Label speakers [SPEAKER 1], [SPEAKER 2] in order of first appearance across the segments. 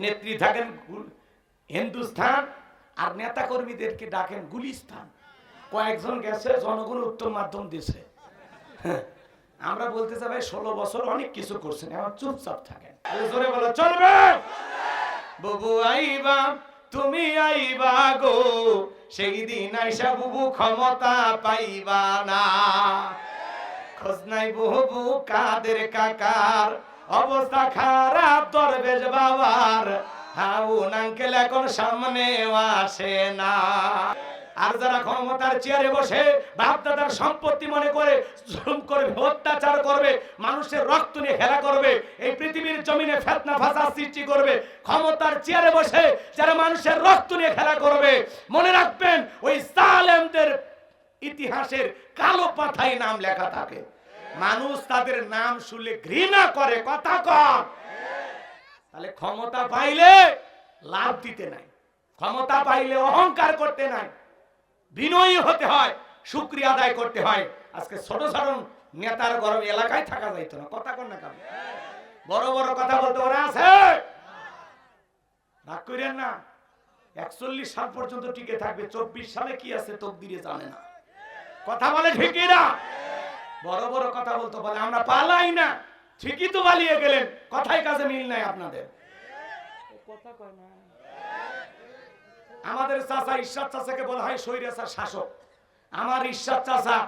[SPEAKER 1] নেত্রী থাকেন হিন্দুস্থান আর নেতা কর্মীদেরকে ডাকেন গুলিস্তান। কয়েকজন গেছে, জনগণ উত্তম মাধ্যম দিছে। আমরা বলতে চাই 16 বছর অনেক কিছু করছেন, এখন চুপচাপ থাকেন। জোরে বলো চলবে। বুবু আইবা তুমি আইবা গো, সেই দিন আইসা বুবু ক্ষমতা পাইবা না। খোঁজ নাই বুবু কাদের কাকার, অবস্থা খারাপ দরবেশ বাবার, হাউন আঙ্কেল এখন সামনে আসে না। আর যারা ক্ষমতার চেয়ারে বসে বাপদাদার সম্পত্তি মনে করে জুলুম করবে, অত্যাচার করবে, মানুষের রক্ত নিয়ে খেলা করবে, এই পৃথিবীর জমিনে ফিতনা ফাসাদ সৃষ্টি করবে, ক্ষমতার চেয়ারে বসে যারা মানুষের রক্ত নিয়ে খেলা করবে, মনে রাখবেন ওই জালেমদের ইতিহাসের কালো পাতায় নাম লেখা থাকে। মানুষ তাদের নাম শুনলে ঘৃণা করে। কথা কর। তাহলে ক্ষমতা পাইলে লাভ দিতে নাই, ক্ষমতা পাইলে অহংকার করতে নাই, বিনয়ী হতে হয়, শুকরিয়া আদায় করতে হয়। আজকে ছোট ছোট নেতার গরম এলাকায় থাকা যাইতো না। কথা কর না কেন? বড় বড় কথা বলতে ওরা আছে, রাগ করেন না। 41 সাল পর্যন্ত টিকে থাকবে, 24 সালে কি আছে তকদিরে জানে না। কথা বলে ঠিকই না? বড় বড় কথা বলতে বলে আমরা পালাই না, ঠিকই তো পালিয়ে গেলেন। কথায় কাজে মিল নাই আপনাদের। কথা কয় না। আমাদের চাচা ইরশাদ চাচাকে বলা হয় স্বৈরাচার শাসক। আমার ইরশাদ চাচা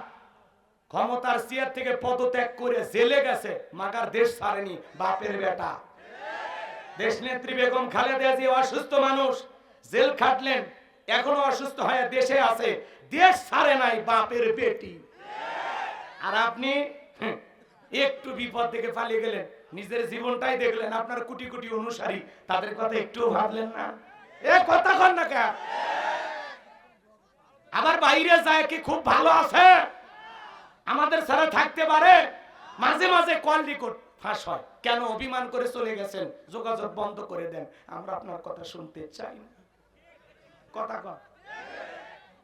[SPEAKER 1] ক্ষমতার চেয়ার থেকে পদত্যাগ করে জেলে গেছে, মাগার দেশ ছাড়েনি। বাপের বেটা দেশ নেত্রী বেগম খালেদা জিয়া অসুস্থ মানুষ, জেল খাটলেন, এখনো অসুস্থ হয়ে দেশে আছে, দেশ ছাড়ে নাই। বাপের বেটি। আর আপনি একটু বিপদ থেকে পালিয়ে গেলেন, নিজের জীবনটাই দেখলেন, আপনার কোটি কোটি অনুসারী, তাদের কথা একটু ভাবলেন না? এ কথা কর না কে? আবার বাইরে যায় কি খুব ভালো আছে, আমাদের ছাড়া থাকতে পারে? মাঝে মাঝে কল রেকর্ড ফাঁস হয়। কেন? অভিমান করে চলে গেছেন, যোগাযোগ বন্ধ করে দেন, আমরা আপনার কথা শুনতে চাই না। কথা কর।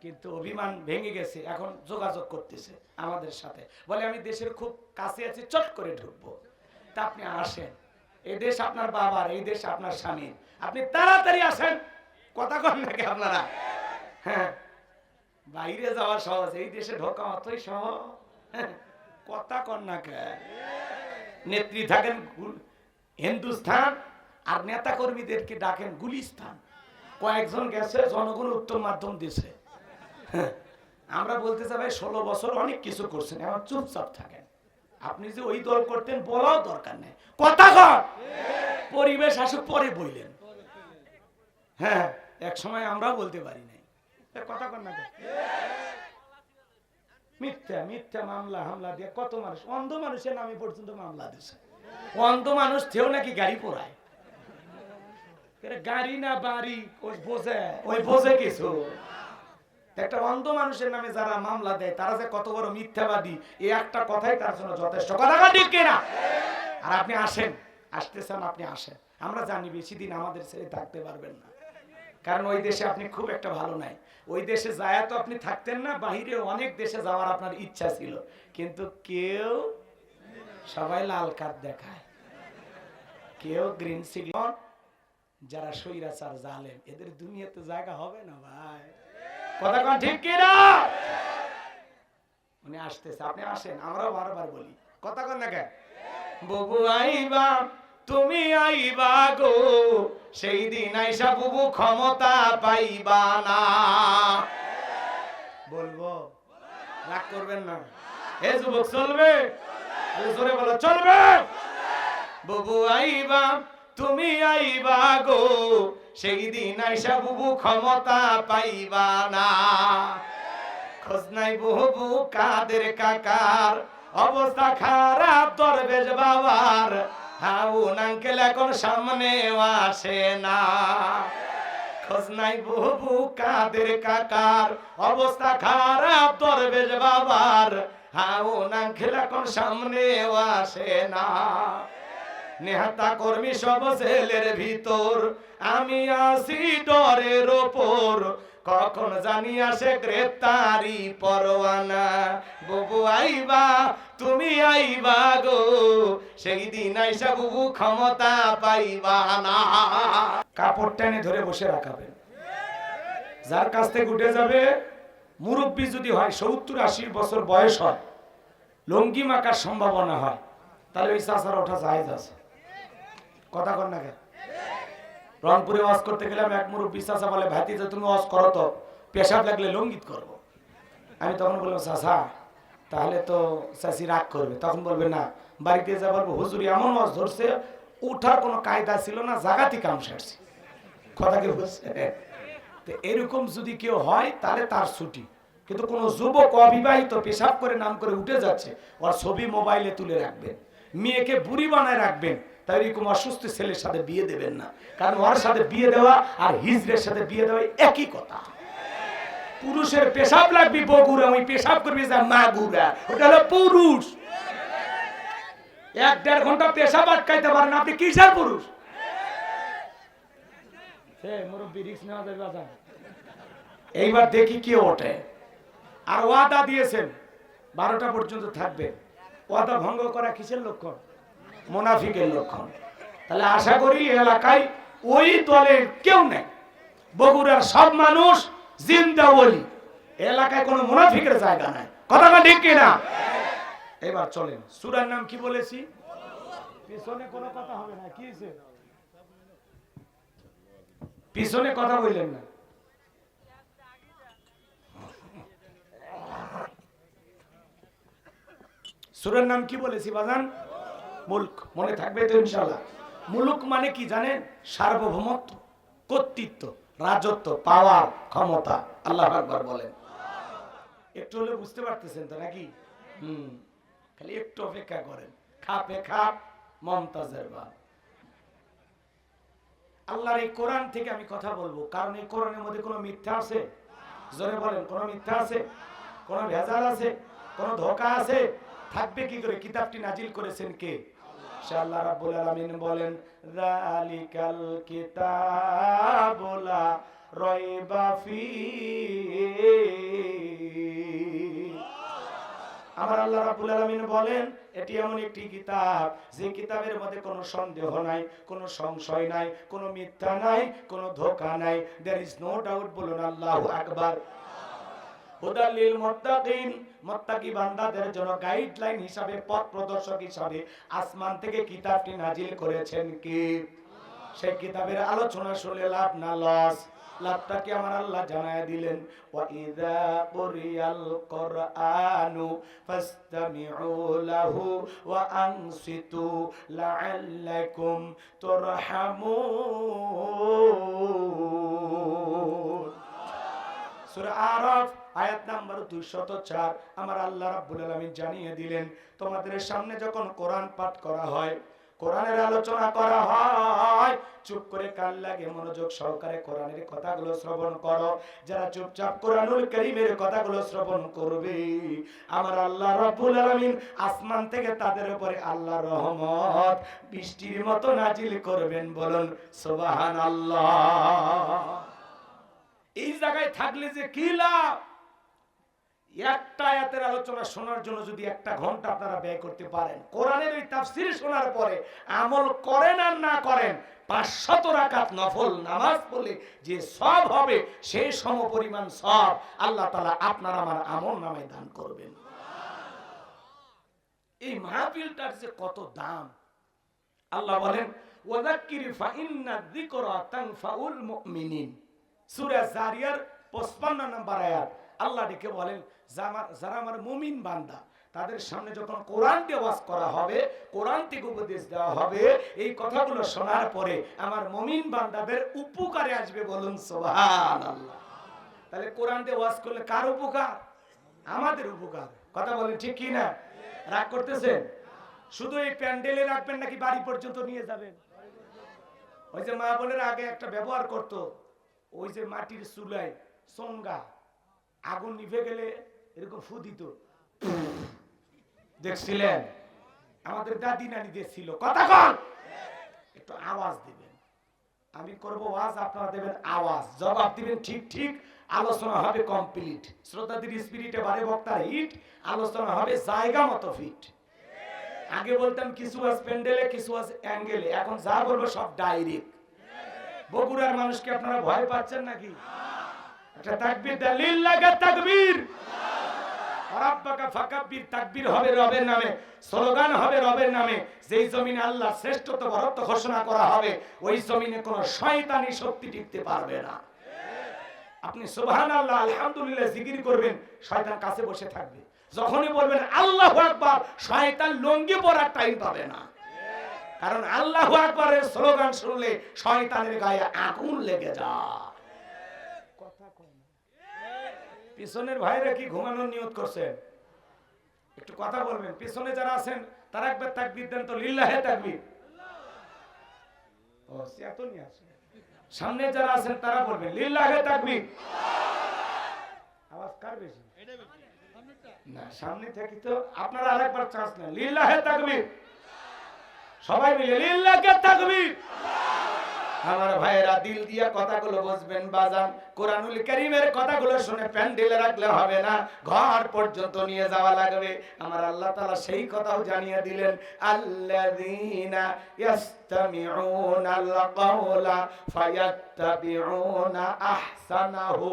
[SPEAKER 1] কিন্তু অভিমান ভেঙে গেছে, এখন যোগাযোগ করতেছে আমাদের সাথে, বলে আমি দেশের খুব কাছে আছি, চট করে ঢুকবো। তা আপনি আসেন, এই দেশ আপনার বাবার, এই দেশ আপনার স্বামীর, আপনি তাড়াতাড়ি আসেন। কথা কন নাকি আপনারা? হ্যাঁ, বাইরে যাওয়া সহজ, এই দেশে ঢোকা অতই সহজ। কথা কন না কে? নেত্রী থাকেন হিন্দুস্থান আর নেতা কর্মীদেরকে ডাকেন গুলিস্তান। কয়েকজন গেছে, জনগণ উত্তম মাধ্যম দিছে। আমরা বলতে চাই 16 বছর অনেক কিছু করছেন, এখন চুপচাপ থাকেন। আপনি যে ওই দল করতেন বলাও দরকার নেই। কথা কর। পরিবেশ আসুক পরে বললেন। হ্যাঁ, এক সময় আমরা বলতে পারি নাই। কথা কর না। মিথ্যা মিথ্যা মামলা হামলা দিয়ে কত মানুষ, অন্ধ মানুষের নামে পর্যন্ত মামলা দিছে। অন্ধ মানুষ থেও নাকি গাড়ি পোড়ায়। গাড়ি না বাড়ি ওই বোঝে কিছু। একটা অন্ধ মানুষের নামে যারা মামলা দেয় তারা যে কত বড় মিথ্যাবাদী, এই একটা কথাই তার জন্য যথেষ্ট। কথা ঠিক কিনা? আর আপনি আসেন, আসতেছেন, আপনি আসেন। আমরা জানি বেশি দিন আমাদের ছেড়ে থাকতে পারবেন না, কারণ ওই দেশে আপনি খুব একটা ভালো নাই। ওই দেশে যায় তো আপনি থাকতেন না, বাহিরে অনেক দেশে যাওয়ার আপনার ইচ্ছা ছিল, কিন্তু কেউ, সবাই লাল কার্ড দেখায়, কেউ গ্রিন সিগন্যাল। যারা স্বৈরাচার জালেম, এদের দুনিয়াতে জায়গা হবে না ভাই। কথা কোন ঠিক কি না? উনি আসতেছে, আপনি আসেন, আমরাও বারবার বলি। কথা কোন না কে? বুবু আইবা তুমি আইবা গো, সেই দিন আইসা বুবু ক্ষমতা পাইবা না। বলবো, রাগ করবেন না। এ যুবক চলবে, জোরে বলো চলবে। বুবু আইবা তুমি আইবা গো, সেই দিন আইসা বুবু ক্ষমতা পাইবা না। খোঁজ নাই বুবু কাদের কাকার, অবস্থা খারাপ দরবেশ বাবার, হাউন আঙ্কেল এখন সামনে আসে না। খোঁজ নাই বুবু কাদের কাকার, অবস্থা খারাপ দরবেশ বাবার, হাউন আঙ্কেল এখন সামনে আসে না। নেতা কর্মী সব জেলের ভিতর, আমি আসি ডরের ওপর, কখন জানি আসে গ্রেপ্তারি পরোয়ানা। বুবু আইবা তুমি আইবা গো, সেই দিন আইসা বুবু ক্ষমতা পাইবা না। কাপড় টেনে ধরে বসে রাখাবেন। যার কাছ থেকে উঠে যাবে, মুরব্বী যদি হয় 70-80 বছর বয়স হয়, লঙ্গি মাকার সম্ভাবনা হয়, তাহলে ওই চাচার ওঠা জায়েজ আছে। কথা কর না কেন? রংপুরে ওয়াজ করতে গেলাম, এক মুরব্বী চাচা বলে, ভাতিজা তুমি ওয়াজ করো তো, পেশাব লাগলে লঙ্গিত করবো। আমি তখন বললাম, চাচা তাহলে তো চাচি রাগ করবে। তখন বলবে না, বাড়িতে যা বলবো, হুজুর এমন ওয়াজ ধরছে, উঠার কোনো কায়দা ছিল না, জাগাতি কাম সারছে। কথা কি বলছে? তো এরকম যদি কেউ হয় তাহলে তার ছুটি। কিন্তু কোন যুবক অবিবাহিত পেশাব করে নাম করে উঠে যাচ্ছে, ওর ছবি মোবাইলে তুলে রাখবেন, মেয়েকে বুড়ি বানায় রাখবেন। তাই এরকম অসুস্থ ছেলের সাথে বিয়ে দেবেন না, কারণ ওর সাথে বিয়ে দেওয়া আর হিজড়ের সাথে বিয়ে দেওয়া একই কথা। পুরুষের পেশাব লাগবে বগুড়া, ওই পেশাব করবে যা মাগুরা, ওটা হলো পুরুষ। 1-1.5 ঘন্টা পেশাব আটকাইতে পারেন, আপনি কিসের পুরুষ? এইবার দেখি কে ওঠে। আর ওয়াদা দিয়েছেন 12টা পর্যন্ত থাকবে, ওয়াদা ভঙ্গ করা কিসের লক্ষণ? মুনাফিকের লক্ষণ। তাহলে আশা করি এলাকায় ওই দলের কেউ নেই, বগুড়ার সব মানুষ জিন্দা ওলি, এলাকায় কোনো মুনাফিকের জায়গা নাই। কথাটা ঠিক কিনা? এবার চলেন, সূরার নাম কি বলেছি? পিছনে কোনো কথা হবে না, কি হয়েছে? পিছনে কথা বললেন না। সূরার নাম কি বলেছি বাজান? মুলক। মনে থাকবে তো ইনশাআল্লাহ। মুলক মানে কি জানেন? সার্বভৌমত্ব, কর্তৃত্ব, রাজত্ব, পাওয়ার, ক্ষমতা। আল্লাহু আকবার বলেন। একটু হলে বুঝতে পারতেছেন তো নাকি? খালি একটু অপেক্ষা করেন। খাপে খাপ মমতাজের বাপ। আল্লাহর এই কোরআন থেকে আমি কথা বলবো, কারণ এই কোরআনের মধ্যে কোনো মিথ্যা আছে? জোরে বলেন, কোনো মিথ্যা আছে? কোনো ভেজাল আছে? কোনো ধোঁকা আছে? থাকবে কি করে? কিতাবটি নাজিল করেছেন কে? সে আল্লাহ রাব্বুল আলামিন বলেন, যালিকাল কিতাবু লা রাইবা ফীহি। আমার আল্লাহ রাব্বুল আলামিন বলেন, এটি এমন একটি কিতাব যে কিতাবের মধ্যে কোনো সন্দেহ নাই, কোনো সংশয় নাই, কোনো মিথ্যা নাই, কোনো ধোঁকা নাই। There is no doubt. বলুন আল্লাহু আকবার। হুদাল লিল মুত্তাকিন, মুত্তাকি বান্দাদের জন্য গাইডলাইন হিসাবে, পথ প্রদর্শক হিসাবে আসমান থেকে কিতাবটি নাজিল করেছেন কে? সেই কিতাবের আলোচনা শুনলে লাভ না লস? লাভটা কি আমার আল্লাহ জানায় দিলেন, ওয়া ইযা কুরিয়াল কুরআনু ফাসতামিউ লাহু ওয়া আনসিতু লাআল্লাকুম তুরহামুন। সূরা আরাফ আয়াত নাম্বার 204। আমার আল্লাহ রাব্বুল আলামিন জানিয়ে দিলেন, তোমাদের সামনে যখন কোরআন পাঠ করা হয়, কোরআনের আলোচনা করা হয়, চুপ করে কান লাগে মনোযোগ সহকারে কোরআনের কথাগুলো শ্রবণ করো। যারা চুপচাপ কোরআনুল কারীমের কথাগুলো শ্রবণ করবে, আমার আল্লাহ রাব্বুল আলামিন আসমান থেকে তাদের উপরে আল্লাহর রহমত বৃষ্টির মতো নাজিল করবেন। বলুন সুবহানাল্লাহ। এই জায়গায় থাকলে যে কি লাভ? একটা আয়াতের আলোচনা শোনার জন্য যদি 1 ঘন্টা আপনারা ব্যয় করতে পারেন, কোরআনের এই তাফসীর শোনার পরে আমল করেন আর না করেন, 500 রাকাত নফল নামাজ পড়লে যে সওয়াব হবে, সেই সমপরিমাণ সওয়াব আল্লাহ তাআলা আপনার আমার আমলনামায় দান করবেন। এই মাহফিলটার যে কত দাম! আল্লাহ বলেন, ওয়াযাক্কির ফাইন্না যিকরা তানফাউল মুমিনিন। সূরা জারিয়ার 55 নম্বর আয়াত। আল্লাহ ডেকে বলেন, যারা আমার মুমিন বান্দা, তাদের সামনে যখন কোরআন দিয়ে ওয়াজ করা হবে, কোরআন থেকে উপদেশ দেওয়া হবে, এই কথাগুলো শোনার পরে আমার মুমিন বান্দাদের উপকারে আসবে। বলুন সুবহানাল্লাহ। তাহলে কোরআন দিয়ে ওয়াজ করলে কার উপকার? আমাদের উপকার। কথা বলেন ঠিক কি না? রাগ করতেছেন? শুধু এই প্যান্ডেলে রাখবেন নাকি বাড়ি পর্যন্ত নিয়ে যাবেন? ওই যে মা বোনের আগে একটা ব্যবহার করতো, ওই যে মাটির চুলায় চঙ্গা, আগুন নিভে গেলে এরকম ফু দিত, দেখছিলেন? আমাদের দাদি নানি দেখছিল। কথা কন, একটু আওয়াজ দিবেন। আমি করব ওয়াজ, আপনারা দেবেন আওয়াজ, জবাব দিবেন ঠিক ঠিক। আলোচনা হবে কমপ্লিট। শ্রোতাদের স্পিরিটে বারে বক্তার হিট, আলোচনা হবে জায়গা মতো ফিট। আগে বলতাম কিছু আছে প্যান্ডেলে, কিছু আছে অ্যাঙ্গেলে, এখন যা বলবো সব ডাইরেক্ট। বগুড়ার মানুষকে আপনারা ভয় পাচ্ছেন নাকি? একটা তাকবীর দেন, লিল্লাহি তাকবীর, রাব্বাকা ফাকাব্বির। তাকবীর হবে রবের নামে, স্লোগান হবে রবের নামে। যেই জমিনে আল্লাহর শ্রেষ্ঠত্ব বরত্ব ঘোষণা করা হবে, ওই জমিনে কোনো শয়তানি শক্তি টিকতে পারবে না। আপনি সুবহানাল্লাহ আলহামদুলিল্লাহ জিকির করবেন, শয়তান কাছে বসে থাকবে। যখনই বলবেন আল্লাহু আকবার, শয়তান লঙ্গি পরার টাইম পাবে না। কারণ আল্লাহু আকবারের স্লোগান শুনলে শয়তানের গায়ে আগুন লেগে যায়। কথা কয় না। পিছনের ভাইরা কি ঘুমানোর নিয়ত করছেন? একটু কথা বলবেন। পিছনে যারা আছেন তারা একবার তাকবীর দেন তো, লিল্লাহি তাকবীর। ও এত নিয়ে আসে। সামনে যারা আছেন তারা বলবেন লিল্লাহি তাকবীর। আওয়াজ কার বেশি? না, সামনে থেকে তো আপনারা আরেকবার চান্স নেন, লিল্লাহি তাকবীর। সবাই মিলে লিল্লাহি তাকবীর। আমার ভাইয়েরা দিল দিয়া কথাগুলো বুঝবেন বাজান। কোরআনুল কারীমের কথাগুলো শুনে প্যান্ডেলে রাখলে হবে না, ঘর পর্যন্ত নিয়ে যাওয়া লাগবে। আমার আল্লাহ তাআলা সেই কথাও জানিয়ে দিলেন, আল্লাযীনা ইয়াসতামিউনাল কাওলা ফায়াত্তাবিউনা আহসানাহু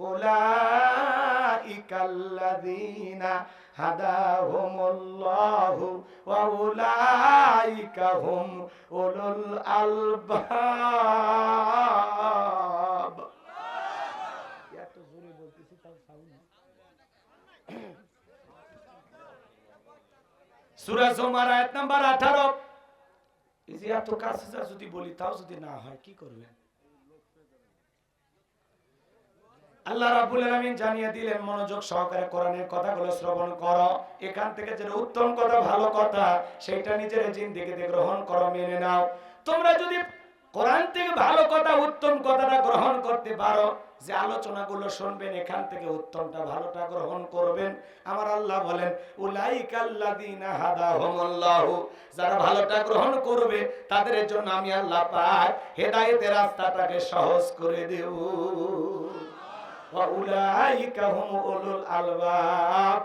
[SPEAKER 1] উলাইকাল্লাযীনা হাদাহুমুল্লাহু ওয়া উলাইকা হুম উলুল আলবাব। এত জোরে বলতেছি তাও সাউন্ড। সূরা জুমার আয়াত নাম্বার 18। এই যে এত কাছে যদি বলি তাও যদি না হয় কি করবেন? আল্লাহ রাব্বুল আলামিন জানিয়ে দিলেন, মনোযোগ সহকারে কোরআনের কথাগুলো শ্রবণ করো। এখান থেকে যে উত্তম কথা, ভালো কথা, সেটা নিজের জিন্দেগিতে গ্রহণ করো, মেনে নাও। তোমরা যদি কোরআন থেকে ভালো কথা, উত্তম কথাটা গ্রহণ করতে পারো, যে আলোচনাগুলো শুনবেন এখান থেকে উত্তমটা ভালোটা গ্রহণ করবেন, আমার আল্লাহ বলেন উলাইকাল্লাযীনা হাদাহুমুল্লাহু, যারা ভালোটা গ্রহণ করবে তাদের জন্য আমি আল্লাহ পাক হেদায়েতের রাস্তাটাকে সহজ করে দেব। উলাইকা হুম উলুল আলবাব।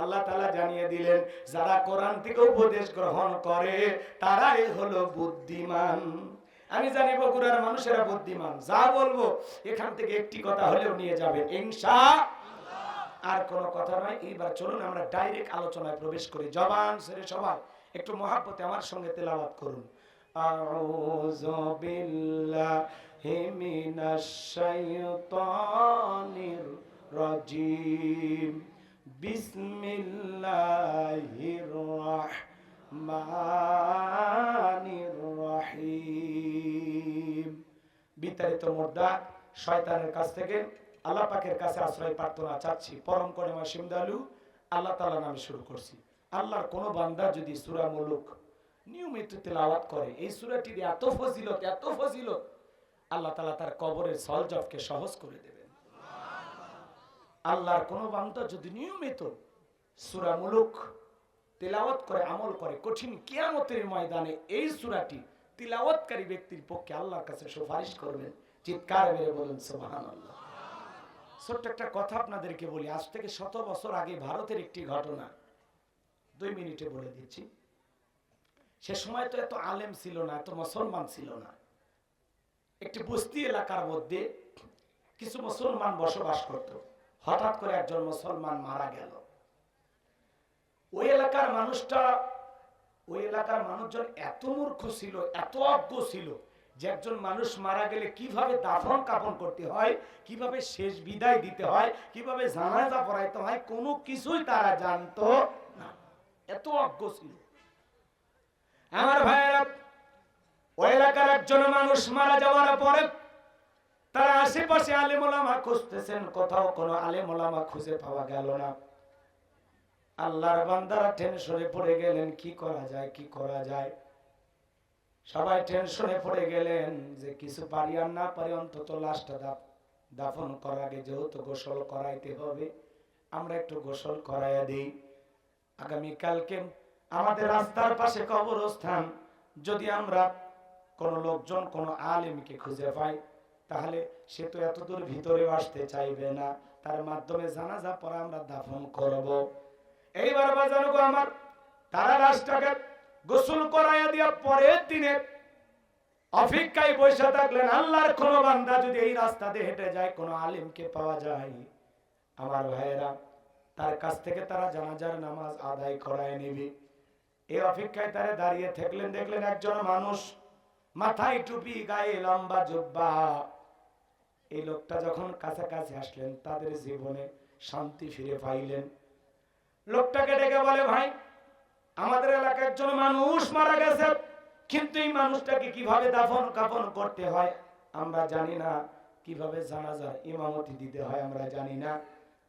[SPEAKER 1] আল্লাহ তাআলা জানিয়ে দিলেন, যারা কোরআন থেকে উপদেশ গ্রহণ করে তারাই হলো বুদ্ধিমান। আমি জানি বগুড়ার মানুষেরা বুদ্ধিমান। যা বলবো এখান থেকে একটি কথা হলেও নিয়ে যাবেন ইনশাআল্লাহ। আর কোনো কথা নয়। এইবার চলুন আমরা ডাইরেক্ট আলোচনায় প্রবেশ করি। জবান ছেড়ে সবাই একটু মহাব্বতে আমার সঙ্গে তেলাওয়াত করুন। আউযু বিল্লাহি মিনাশ শাইতানির রাজিম। বিসমিল্লাহির রাহমানির রহিম। বিতাড়িত মুর্দা শয়তানের কাছ থেকে আল্লাহ পাকের কাছে আশ্রয় প্রার্থনা চাচ্ছি। পরম করুণা সিমদালু আল্লাহ তাআলা নামে শুরু করছি। আল্লাহর কোন বান্দা যদি সূরা মুলুক নিয়মিত তেলাওয়াত করে, এই সূরাটির এত ফজিলত, এত ফজিলত, আল্লাহ তাআলা তার কবরের সলজবকে সহজ করে দেবেন। আল্লাহর কোন বান্দা যদি নিয়মিত সূরা মুলুক তেলাওয়াত করে, আমল করে, কঠিন কিয়ামতের ময়দানে এই সূরাটি তিলাওয়াতকারী ব্যক্তির পক্ষে আল্লাহর কাছে সুপারিশ করবেন। চিৎকার মেরে বলুন সুবহানাল্লাহ। ছোট্ট একটা কথা আপনাদেরকে বলি। আজ থেকে 100 বছর আগে ভারতের একটি ঘটনা 2 মিনিটে বলে দিচ্ছি। সে সময় তো এত আলেম ছিল না, এত মুসলমান ছিল না। একটি বস্তি এলাকার মধ্যে কিছু মুসলমান বসবাস করত। হঠাৎ করে একজন মুসলমান মারা গেল। ওই এলাকার মানুষজন এত মূর্খ ছিল, এত অজ্ঞ ছিল যে একজন মানুষ মারা গেলে কিভাবে দাফন কাফন করতে হয়, কিভাবে শেষ বিদায় দিতে হয়, কিভাবে জানাজা পড়াইতে হয়, কোনো কিছুই তারা জানতো না। এত অজ্ঞ ছিল। আমার ভাইয়েরা, ওই এলাকার একজন মানুষ মারা যাওয়ার পরে তারা আশেপাশে আলেম ওলামা খুঁজতেছেন, কোথাও কোনো আলেম ওলামা খুঁজে পাওয়া গেল না। আল্লাহর বান্দারা টেনশনে পড়ে গেলেন, কি করা যায়, কি করা যায়। সবাই টেনশনে পড়ে গেলেন যে কিছু পারি আর না পারি অন্তত লাশটা দাফন করার আগে যেহেতু গোসল করাইতে হবে, আমরা একটু গোসল করাইয়া দিই। আগামীকালকে আমাদের রাস্তার পাশে কবরস্থান, যদি আমরা কোন লোকজন কোন আলেমকে খুঁজে পাই, তাহলে সে তো এত দূর ভিতরে আসতে চাইবে না, তার মাধ্যমে জানাজা পরে আমরা দাফন করব। এইবার বাজানো আমার তারা লাশটাকে গোসল করাইয়া দিয়া পরের দিনে অপেক্ষায় বসে থাকলেন আল্লাহর কোন বান্দা যদি এই রাস্তা দিয়ে হেঁটে যায়, কোন আলেমকে পাওয়া যায়, আমার ভাইয়েরা তার কাছ থেকে তারা জানাজার নামাজ আদায় করায় নেবে। এই অপেক্ষায় তারা দাঁড়িয়ে থাকলেন। দেখলেন একজন মানুষ, মাথায় টুপি, গায়ে লম্বা জুব্বা। এই লোকটা যখন কাছাকাছি আসলেন তাদের জীবনে শান্তি ফিরে পাইলেন। লোকটাকে ডেকে বলে, ভাই আমাদের এলাকায় একজন মানুষ মারা গেছে, কিন্তু এই মানুষটাকে কিভাবে দাফন কাফন করতে হয় আমরা জানি না, কিভাবে জানাজার ইমামতি দিতে হয় আমরা জানি না।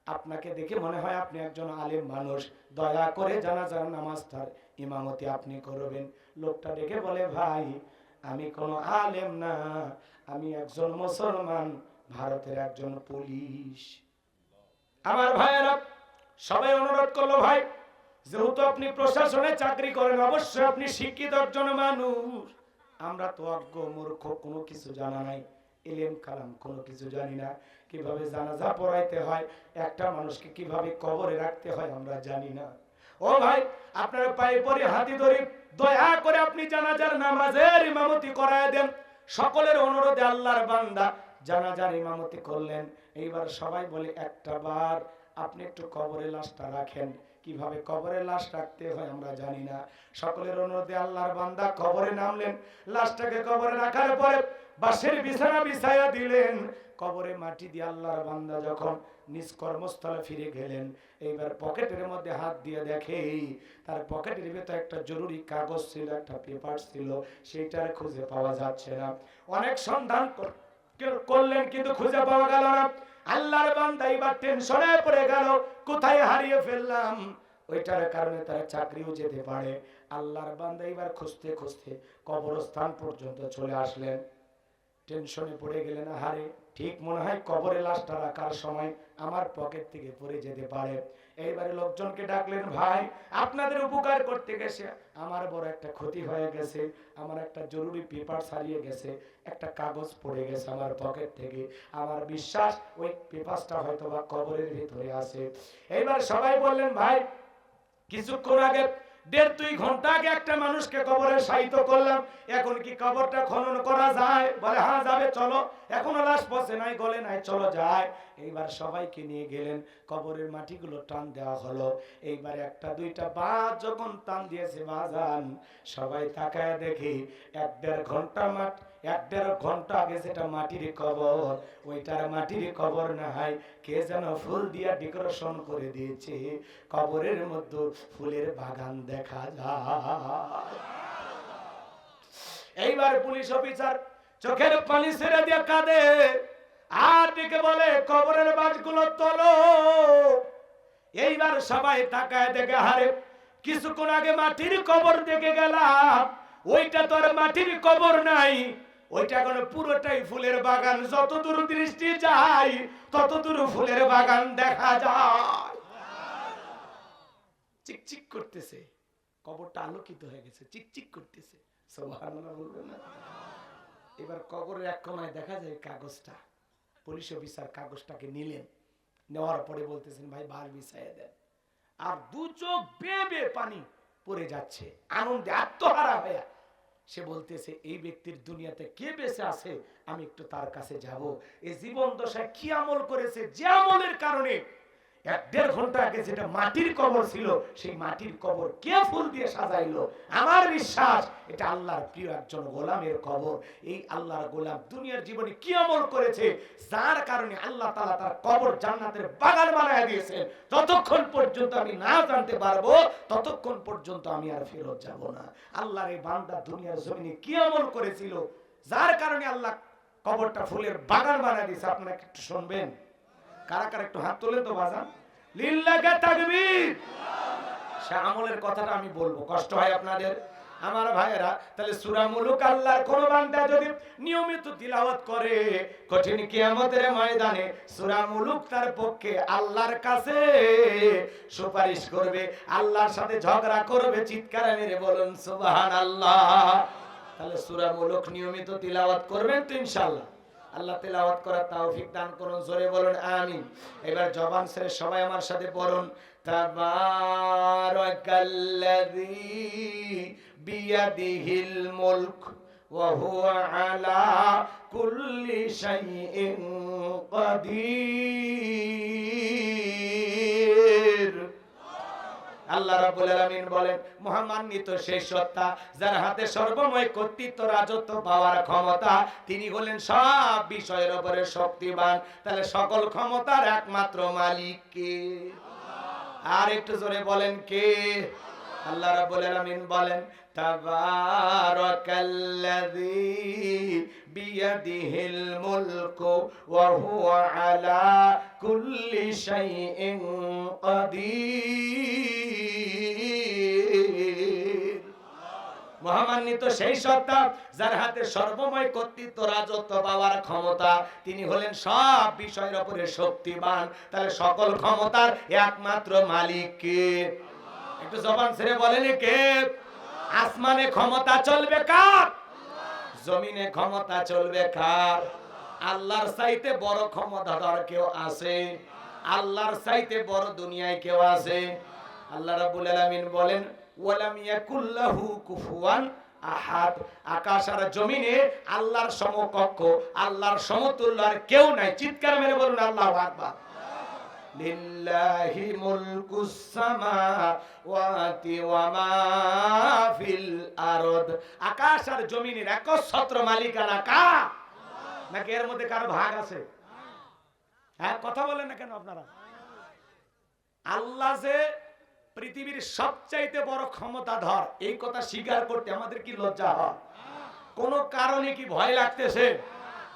[SPEAKER 1] আপনাকে দেখে মনে হয় আপনি একজন আলেম মানুষ, দয়া করে জানাজার নামাজটার ইমামতি আপনি করবেন। লোকটা ডেকে বলে, ভাই আমি কোনো আলেম না, আমি একজন মুসলমান, ভারতের একজন পুলিশ। আমার ভাইয়েরা সবাই অনুরোধ করলো, ভাই যেহেতু আপনি প্রশাসনে চাকরি করেন, অবশ্যই আপনি শিক্ষিত একজন মানুষ, আমরা তো অজ্ঞ মূর্খ, কোনো কিছু জানা নাই, ইলম কালাম কোনো কিছু জানি না, কিভাবে জানাজা পড়াইতে হয়, একটা মানুষকে কিভাবে কবরে রাখতে হয় আমরা জানি না। ও ভাই আপনার পায়ে পড়ে হাতি ধরি, দয়া করে আপনি জানাজার নামাজের ইমামতি করায় দেন। সকলের অনুরোধে আল্লাহর বান্দা জানাজার ইমামতি করলেন। এইবার সবাই বলে, একটা বার আপনি একটু কবরে লাশটা রাখেন। কিভাবে কবরে লাশ রাখতে হয় আমরা জানি না। সকলের অনুরোধে আল্লাহর বান্দা কবরে নামলেন। লাশটাকে কবরে রাখার পরে বাঁশের বিছানা বিছায়া দিলেন। কবরে মাটি দিয়ে আল্লাহর বান্দা যখন নিজ কর্মস্থলে ফিরে গেলেন, এইবার পকেটের মধ্যে হাত দিয়ে দেখে তার পকেটের ভিতরে একটা জরুরি কাগজ ছিল, একটা পেপার ছিল, সেইটার খুঁজে পাওয়া যাচ্ছে না। অনেক সন্ধান করলেন কিন্তু খুঁজে পাওয়া গেল না। আল্লাহর বান্দা এবার টেনশনে পড়ে গেল, কোথায় হারিয়ে ফেললাম। ওইটার কারণে তার চাকরিও যেতে পারে। আল্লাহর বান্দা এবার খুঁজতে খুঁজতে কবরস্থান পর্যন্ত চলে আসলেন। টেনশনে পড়ে গেলেন, আহারে ঠিক মনে হয় কবরে লাশটা রাখার সময় আমার পকেট থেকে পড়ে যেতে পারে। এইবারে লোকজনকে ডাকলেন, ভাই আপনাদের উপকার করতে গেছে আমার বড় একটা ক্ষতি হয়ে গেছে, আমার একটা জরুরি পেপার হারিয়ে গেছে, একটা কাগজ পড়ে গেছে আমার পকেট থেকে, আমার বিশ্বাস ওই পেপারটা হয়তো বা কবরের ভিতরে আছে। এইবার সবাই বললেন, ভাই কিছুক্ষণ আগে 1.5-2 ঘন্টা আগে একটা মানুষকে কবরে শায়িত করলাম, এখন কি কবরটা খনন করা যায়? বলে হ্যাঁ যাবে, চলো, এখনো লাশ পচে নাই, গলে নাই, চলো যায়। এইবার সবাইকে নিয়ে গেলেন, কবরের মাটিগুলো টান দেওয়া হলো। এইবার 1-2টা বাস যখন টান দিয়েছে বাজান, সবাই তাকায় দেখি 1-1.5 ঘন্টা 1-1.5 ঘন্টা আগে যেটা মাটির কবর, ওইটার মাটির কবর না হয়, কে যেন ফুল দিয়া ডেকোরেশন করে দিয়েছে। কবরের মধ্যে ফুলের বাগান দেখা যায়। এইবার পুলিশ অফিসার চোখের পানি ছেড়ে দিয়ে কাঁদে আর ডেকে বলে, কবরের বাঁশগুলো তোলো। এইবার সবাই তাকায় দেখে, হারে কিছুক্ষণ আগে মাটির কবর দেখে গেলাম, ওইটা তো আর মাটির কবর নাই, ওইটা এখন পুরোটাই ফুলের বাগান, যতদূর দৃষ্টি যায় ততদূর ফুলের বাগান দেখা যায়। চিকচিক করতেছে, কবরটা আলোকিত হয়ে গেছে, চিকচিক করতেছে, সুবহানাল্লাহ বলবেন না? এবার কবরের এক কোণায় দেখা যায় কাগজটা। পুলিশ অফিসার কাগজটাকে নিলেন, নেওয়ার পরে বলতেছেন, ভাই বাস বিছাইয়া দেন। আর 2 চোখ বেয়ে বেয়ে পানি পড়ে যাচ্ছে, আনন্দে আত্মহারা হয়ে সে বলতেছে, এই ব্যক্তির দুনিয়াতে কে বেঁচে আছে, আমি একটু তার কাছে যাব। এই জীবন দশায় কি আমল করেছে, যে আমলের কারণে 1-1.5 ঘন্টা আগে যেটা মাটির কবর ছিল, সেই মাটির কবর কে ফুল দিয়ে সাজাইলো। আমার বিশ্বাস এটা আল্লাহর প্রিয় একজন গোলামের কবর। এই আল্লাহর গোলাম দুনিয়ার জীবনে কি আমল করেছে, যার কারণে আল্লাহ তাআলা তার কবর জান্নাতের বাগান বানায় দিয়েছেন। যতক্ষণ পর্যন্ত আমি না জানতে পারবো, ততক্ষণ পর্যন্ত আমি আর ফেরত যাব না। আল্লাহর এই বান্দা দুনিয়ার জমিনে কি আমল করেছিল, যার কারণে আল্লাহ কবরটা ফুলের বাগান বানায় দিয়েছে। আপনারা একটু শুনবেন, কারা কারা একটু হাত তোলেন তো বাজান, লিল্লাহি তাকবীর। সে আমলের কথাটা আমি বলবো, কষ্ট হয় আপনাদের আমার ভাইয়েরা। তাহলে সূরা মুলুক আল্লাহর কোন বান্দা যদি নিয়মিত তিলাওয়াত করে, কঠিন কিয়ামতের ময়দানে সূরা মুলুক তার পক্ষে আল্লাহর কাছে সুপারিশ করবে, আল্লাহর সাথে ঝগড়া করবে। চিৎকার মেরে বলুন সুবহানাল্লাহ। তাহলে সূরা মুলুক নিয়মিত তিলাওয়াত করবেন তো ইনশাআল্লাহ। আল্লাহ তেলাওয়াত করার তৌফিক দান করুন, জোরে বলুন আমিন। এবার জবান ছেড়ে সবাই আমার সাথে পড়ুন, তাবারাকাল্লাযী বিয়াদিহিল মুলক ওয়া হুয়া আলা কুল্লি শাইইন কাদির। আল্লাহ রাব্বুল আলামিন বলেন, মহামান্বিত সেই সত্তা যার হাতে সর্বময় কর্তৃত্ব, রাজত্ব পাওয়ার ক্ষমতা, তিনি হলেন সব বিষয়ের উপরে শক্তিমান। তাহলে সকল ক্ষমতার একমাত্র মালিক কে? আর একটু জোরে বলেন কে? আল্লাহ রাব্বুল আলামিন বলেন, তাবারাকাল্লাযী বিয়াদিহিল মুলকু ওয়া হুয়া আলা কুল্লি শাইইন কাদির। মহামান্বিত সেই সত্তা যার হাতে সর্বময় কর্তৃত্ব, রাজত্ব পাওয়ার ক্ষমতা, তিনি হলেন সব বিষয়ের উপরে শক্তিমান। তাহলে সকল ক্ষমতার একমাত্র মালিক কে? একটু জবান ছেড়ে বলেন কে? আসমানে ক্ষমতা চলবে কার? জমিনে ক্ষমতা চলবে কার? আল্লাহর চাইতে বড় ক্ষমতাধর কেউ আছে? আল্লাহর চাইতে বড় দুনিয়ায় কেউ আছে? আল্লাহ রাব্বুল আলামিন বলেন, ওয়ালাম ইয়াকুল্লাহু কুফুয়ান আহাদ। আকাশ আর জমিনে আল্লাহর সমকক্ষ, আল্লাহর সমতুল্য আর কেউ নাই। চিৎকার মেরে বলুন আল্লাহু আকবার। লিল্লাহি মুলকুস সামাওয়াতি ওয়া মা ফিল আরদ। আকাশ আর জমিনের একচ্ছত্র মালিকানা কার? নাকি এর মধ্যে কার ভাগ আছে? হ্যাঁ, কথা বলেন না কেন আপনারা? আল্লাহ যে পৃথিবীর সবচাইতে বড় ক্ষমতাধর, এই কথা স্বীকার করতে আমাদের কি লজ্জা হয়? কোন কারণে কি ভয় লাগতেছে?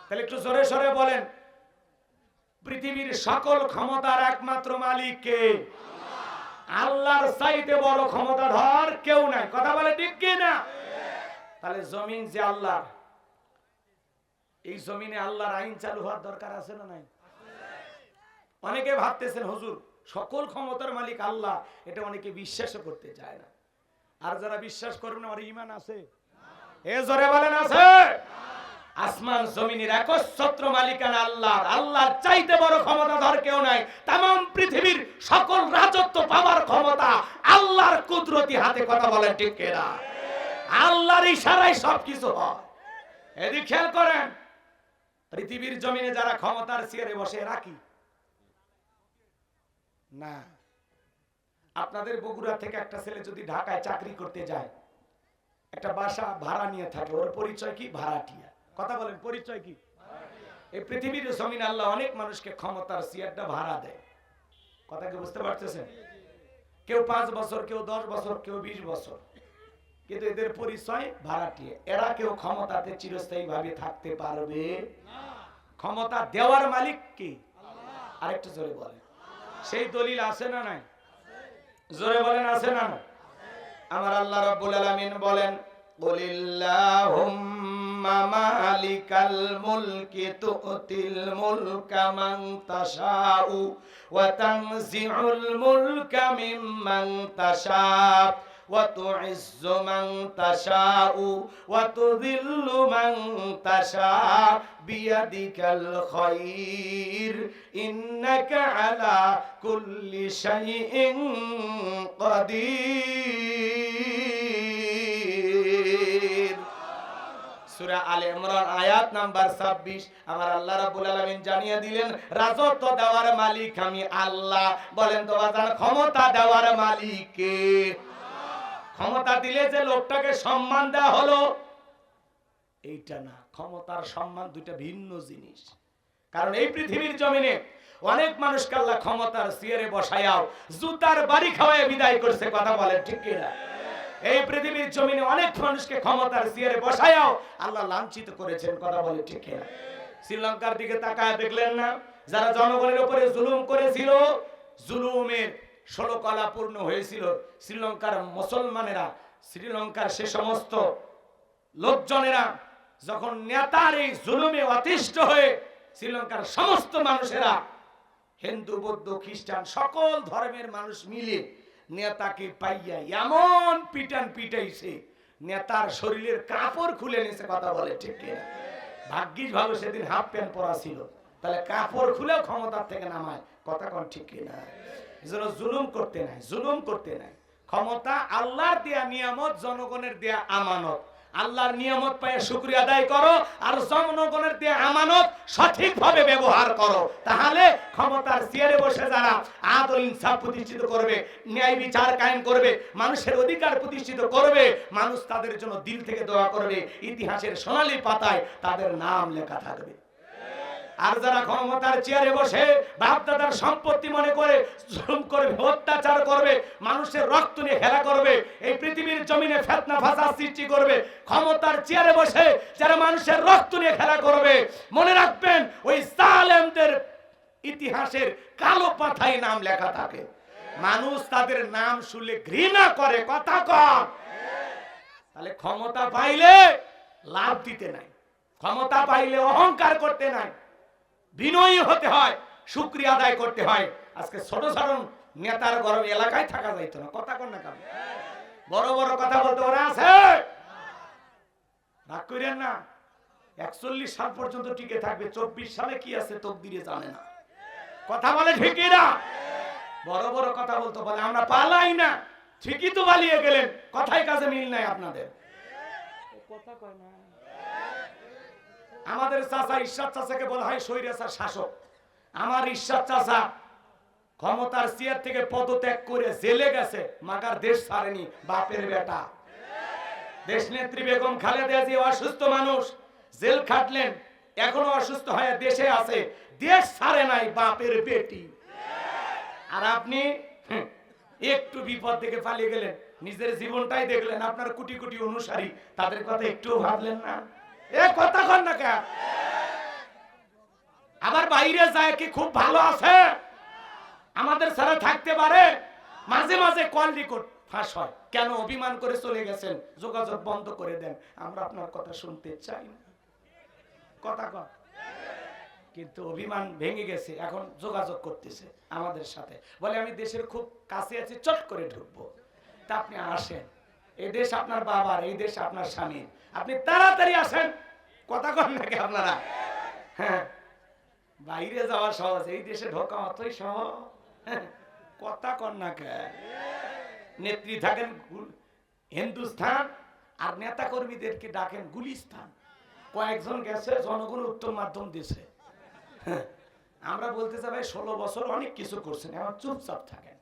[SPEAKER 1] তাহলে একটু জোরে সরে বলেন, পৃথিবীর সকল ক্ষমতার একমাত্র মালিক কে? আল্লাহর চাইতে বড় ক্ষমতাধর কেউ নাই। কথা বলে ঠিক কি না? তাহলে জমিন যে আল্লাহর, এই জমিনে আল্লাহর আইন চালু হওয়ার দরকার আছে না নাই? অনেকে ভাবতেছেন হুজুর সকল ক্ষমতার মালিক আল্লাহ, এটা অনেকে বিশ্বাসও করতে চায় না। আর যারা বিশ্বাস করবেন আমার ঈমান আছে? এ জোরে বলেন আছে? আসমান জমিনের একচ্ছত্র মালিকানা আল্লাহর। আল্লাহর চাইতে বড় ক্ষমতাধর কেউ নাই। तमाम পৃথিবীর সকল রাজত্ব পাওয়ার ক্ষমতা আল্লাহর কুদরতি হাতে। কথা বলেন ঠিক কি না? আল্লাহর ইশারায় সবকিছু হয়। এদিকে খেয়াল করেন, পৃথিবীর জমিনে যারা ক্ষমতার চেয়ারে বসে রাখি না। আপনাদের বগুড়া থেকে একটা ছেলে যদি ঢাকায় চাকরি করতে যায়, একটা বাসা ভাড়া নিয়ে থাকে, ওর পরিচয় কি? ভাড়াটিয়া। কথা বলেন, পরিচয় কি? এই পৃথিবীর জমিন আল্লাহ অনেক মানুষকে ক্ষমতার চেয়ারটা ভাড়া দেয়। কথা কি বুঝতে পারতেছেন? কেউ 5 বছর, কেউ 10 বছর, কেউ 20 বছর, কিন্তু এদের পরিচয় ভাড়াটিয়া। এরা কেউ ক্ষমতাতে চিরস্থায়ী ভাবে থাকতে পারবে না। ক্ষমতা দেওয়ার মালিক কি? আরেকটু জোরে বলেন। সেই দলিল আছে না নাই? জোরে বলেন আছে না নাই? আমার আল্লাহ রাব্বুল আলামিন বলেন, কুলিল্লাহুম্মা মালিকাল মুলকি তুতিল মুলকা মান তাশাউ ওয়া তানজিউল মুলকা মিম্মান তাশা ওয়া তুইজ্জু মান তাশাউ ওয়া তুযিল্লু মান তাশা বিয়াদিকাল খায়র ইন্নাকা আলা কুল্লি শাইইন কাদির। সূরা আলে ইমরান আয়াত নাম্বার 26। আমার আল্লাহ রাব্বুল আলামিন জানিয়ে দিলেন, রাজত্ব দেওয়ার মালিক আমি আল্লাহ। বলেন তো বাজান, ক্ষমতা দেওয়ার মালিক কে? ক্ষমতা দিলে যে লোকটাকে সম্মান দেওয়া হলো, এইটা না। ক্ষমতার সম্মান দুইটা ভিন্ন জিনিস। কারণ এই পৃথিবীর জমিনে অনেক মানুষকে আল্লাহ ক্ষমতার চেয়ারে বসায়াও জুতার বাড়ি খাওয়ায় বিদায় করছে। কথা বলেন ঠিক কি না? এই পৃথিবীর জমিনে অনেক মানুষকে ক্ষমতার চেয়ারে বসায়াও আল্লাহ লাঞ্ছিত করেছেন। কথা বলেন ঠিক কি না? শ্রীলঙ্কার দিকে তাকায় দেখলেন না, যারা জনগণের উপরে জুলুম করেছিল, জুলুমের 16 কলা পূর্ণ হয়েছিল। শ্রীলঙ্কার মুসলমানেরা, শ্রীলঙ্কার সে সমস্ত লোকজনেরা যখন নেতার এই জুলুমে অতিষ্ঠ হয়ে শ্রীলঙ্কার সমস্ত মানুষেরা, হিন্দু বৌদ্ধ খ্রিস্টান সকল ধর্মের মানুষ মিলে নেতাকে পাইয়া এমন পিটান পিটাইছে, নেতার শরীরের কাপড় খুলে নিয়েছে। কথা বলে ঠিক কিনা? ভাগ্যিস ভালো সেদিন হাফ প্যান্ট পরা ছিল, তাহলে কাপড় খুলেও ক্ষমতার থেকে নামায়। কথা কোন ঠিক কিনা? এজন্য জুলুম করতে নাই, জুলুম করতে নাই। ক্ষমতা আল্লাহর দেয়া নিয়ামত, জনগণের দেয়া আমানত। আল্লাহর নিয়ামত পায় শুকরিয়া আদায় করো, আর জনগণের দিয়ে আমানত সঠিকভাবে ব্যবহার করো। তাহলে ক্ষমতার চেয়ারে বসে যারা আদল ইনসাফ প্রতিষ্ঠিত করবে, ন্যায় বিচার কায়েম করবে, মানুষের অধিকার প্রতিষ্ঠিত করবে, মানুষ তাদের জন্য দিল থেকে দোয়া করবে, ইতিহাসের সোনালী পাতায় তাদের নাম লেখা থাকবে। আর যারা ক্ষমতার চেয়ারে বসে বাপদাদার সম্পত্তি মনে করে জুলুম করবে, অত্যাচার করবে, মানুষের রক্ত নিয়ে খেলা করবে, এই পৃথিবীর জমিনে ফিতনা ফাসাদ সৃষ্টি করবে, ক্ষমতার চেয়ারে বসে যারা মানুষের রক্ত নিয়ে খেলা করবে, মনে রাখবেন ওই জালেমদের ইতিহাসের কালো পাতায় নাম লেখা থাকে। মানুষ তাদের নাম শুনলে ঘৃণা করে। কথা কম। তাহলে ক্ষমতা পাইলে লাভ দিতে নাই, ক্ষমতা পাইলে অহংকার করতে নাই, বিনয়ী হতে হয়, শুকরিয়া আদায় করতে হয়। আজকে ছোট ছোট নেতার গরম এলাকায় থাকা যাইতো না। কথা কন না কেন? বড় বড় কথা বলতে ওরা আছে, রাগ করেন না। 41 সাল পর্যন্ত টিকে থাকবে, 24 সালে কি আছে তকদিরে জানে না। কথা বলে ঠিকই না? বড় বড় কথা বলতে বলে আমরা পালাই না, ঠিকই তো পালিয়ে গেলেন। কথায় কাজে মিল নাই আপনাদের। কথা কয় না। আমাদের চাচা ইরশাদ চাচাকে বলা হয় স্বৈরাচার শাসক। আমার ইরশাদ চাচা ক্ষমতার চেয়ার থেকে পদত্যাগ করে জেলে গেছে, মাগার দেশ ছাড়েনি। বাপের বেটা দেশ নেত্রী বেগম খালেদা জিয়া অসুস্থ মানুষ, জেল খাটলেন, এখনো অসুস্থ হয়ে দেশে আছে, দেশ ছাড়ে নাই। বাপের বেটি। আর আপনি একটু বিপদ থেকে পালিয়ে গেলেন, নিজের জীবনটাই দেখলেন, আপনার কোটি কোটি অনুসারী, তাদের কথা একটু ভাবলেন না? এ কথা কন না কেন? আবার বাইরে যায় কি খুব ভালো আছে, আমাদের ছাড়া থাকতে পারে? মাঝে মাঝে কল রেকর্ড ফাঁস হয়। কেন? অভিমান করে চলে গেছেন, যোগাযোগ বন্ধ করে দেন, আমরা আপনার কথা শুনতে চাই না। কথা কন। কিন্তু অভিমান ভেঙে গেছে, এখন যোগাযোগ করতেছে আমাদের সাথে, বলে আমি দেশের খুব কাছে আছি, চট করে ঢুকবো। তা আপনি আসেন, এই দেশ আপনার বাবার, এই দেশ আপনার স্বামীর, আপনি তাড়াতাড়ি আসেন। কথা কন নাকি আপনারা? হ্যাঁ, বাইরে যাওয়া সহজ, এই দেশে ঢোকা অতই সহজ। কথা কন না কে? নেত্রী থাকেন হিন্দুস্থান, আর নেতা কর্মীদেরকে ডাকেন গুলিস্তান। কয়েকজন গেছে, জনগণ উত্তম মাধ্যম দিছে। আমরা বলতে চাই ভাই 16 বছর অনেক কিছু করছেন, এখন চুপচাপ থাকেন।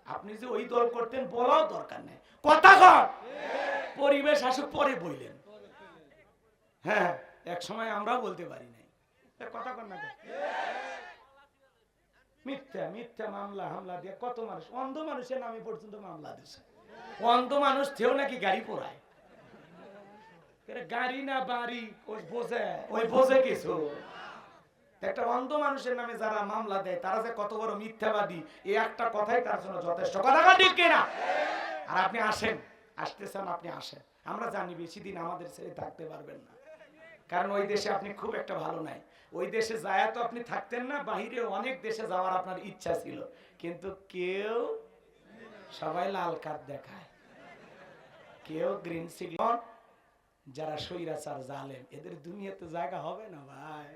[SPEAKER 1] আপনি যে ওই দল করতেন বলাও দরকার নেই। কথা কর। পরিবেশ আসুক পরে বললেন। হ্যাঁ, এক সময় আমরাও বলতে পারি নাই। কথা কর না। মিথ্যা মিথ্যা মামলা হামলা দিয়ে কত মানুষ, অন্ধ মানুষের নামে পর্যন্ত মামলা দিছে। অন্ধ মানুষ থেও নাকি গাড়ি পোড়ায়। গাড়ি না বাড়ি ওই বোঝে কিছু। একটা অন্ধ মানুষের নামে যারা মামলা দেয় তারা যে কত বড় মিথ্যাবাদী, এই একটা কথাই তার জন্য যথেষ্ট। কথা ঠিক কিনা? আর আপনি আসেন, আসতেছেন, আপনি আসেন। আমরা জানি বেশি দিন আমাদের ছেড়ে থাকতে পারবেন না, কারণ ওই দেশে আপনি খুব একটা ভালো নাই। ওই দেশে যায় তো আপনি থাকতেন না, বাহিরে অনেক দেশে যাওয়ার আপনার ইচ্ছা ছিল, কিন্তু কেউ, সবাই লাল কার্ড দেখায়, কেউ গ্রিন সিগন্যাল। যারা স্বৈরাচার জালেম, এদের দুনিয়াতে জায়গা হবে না ভাই।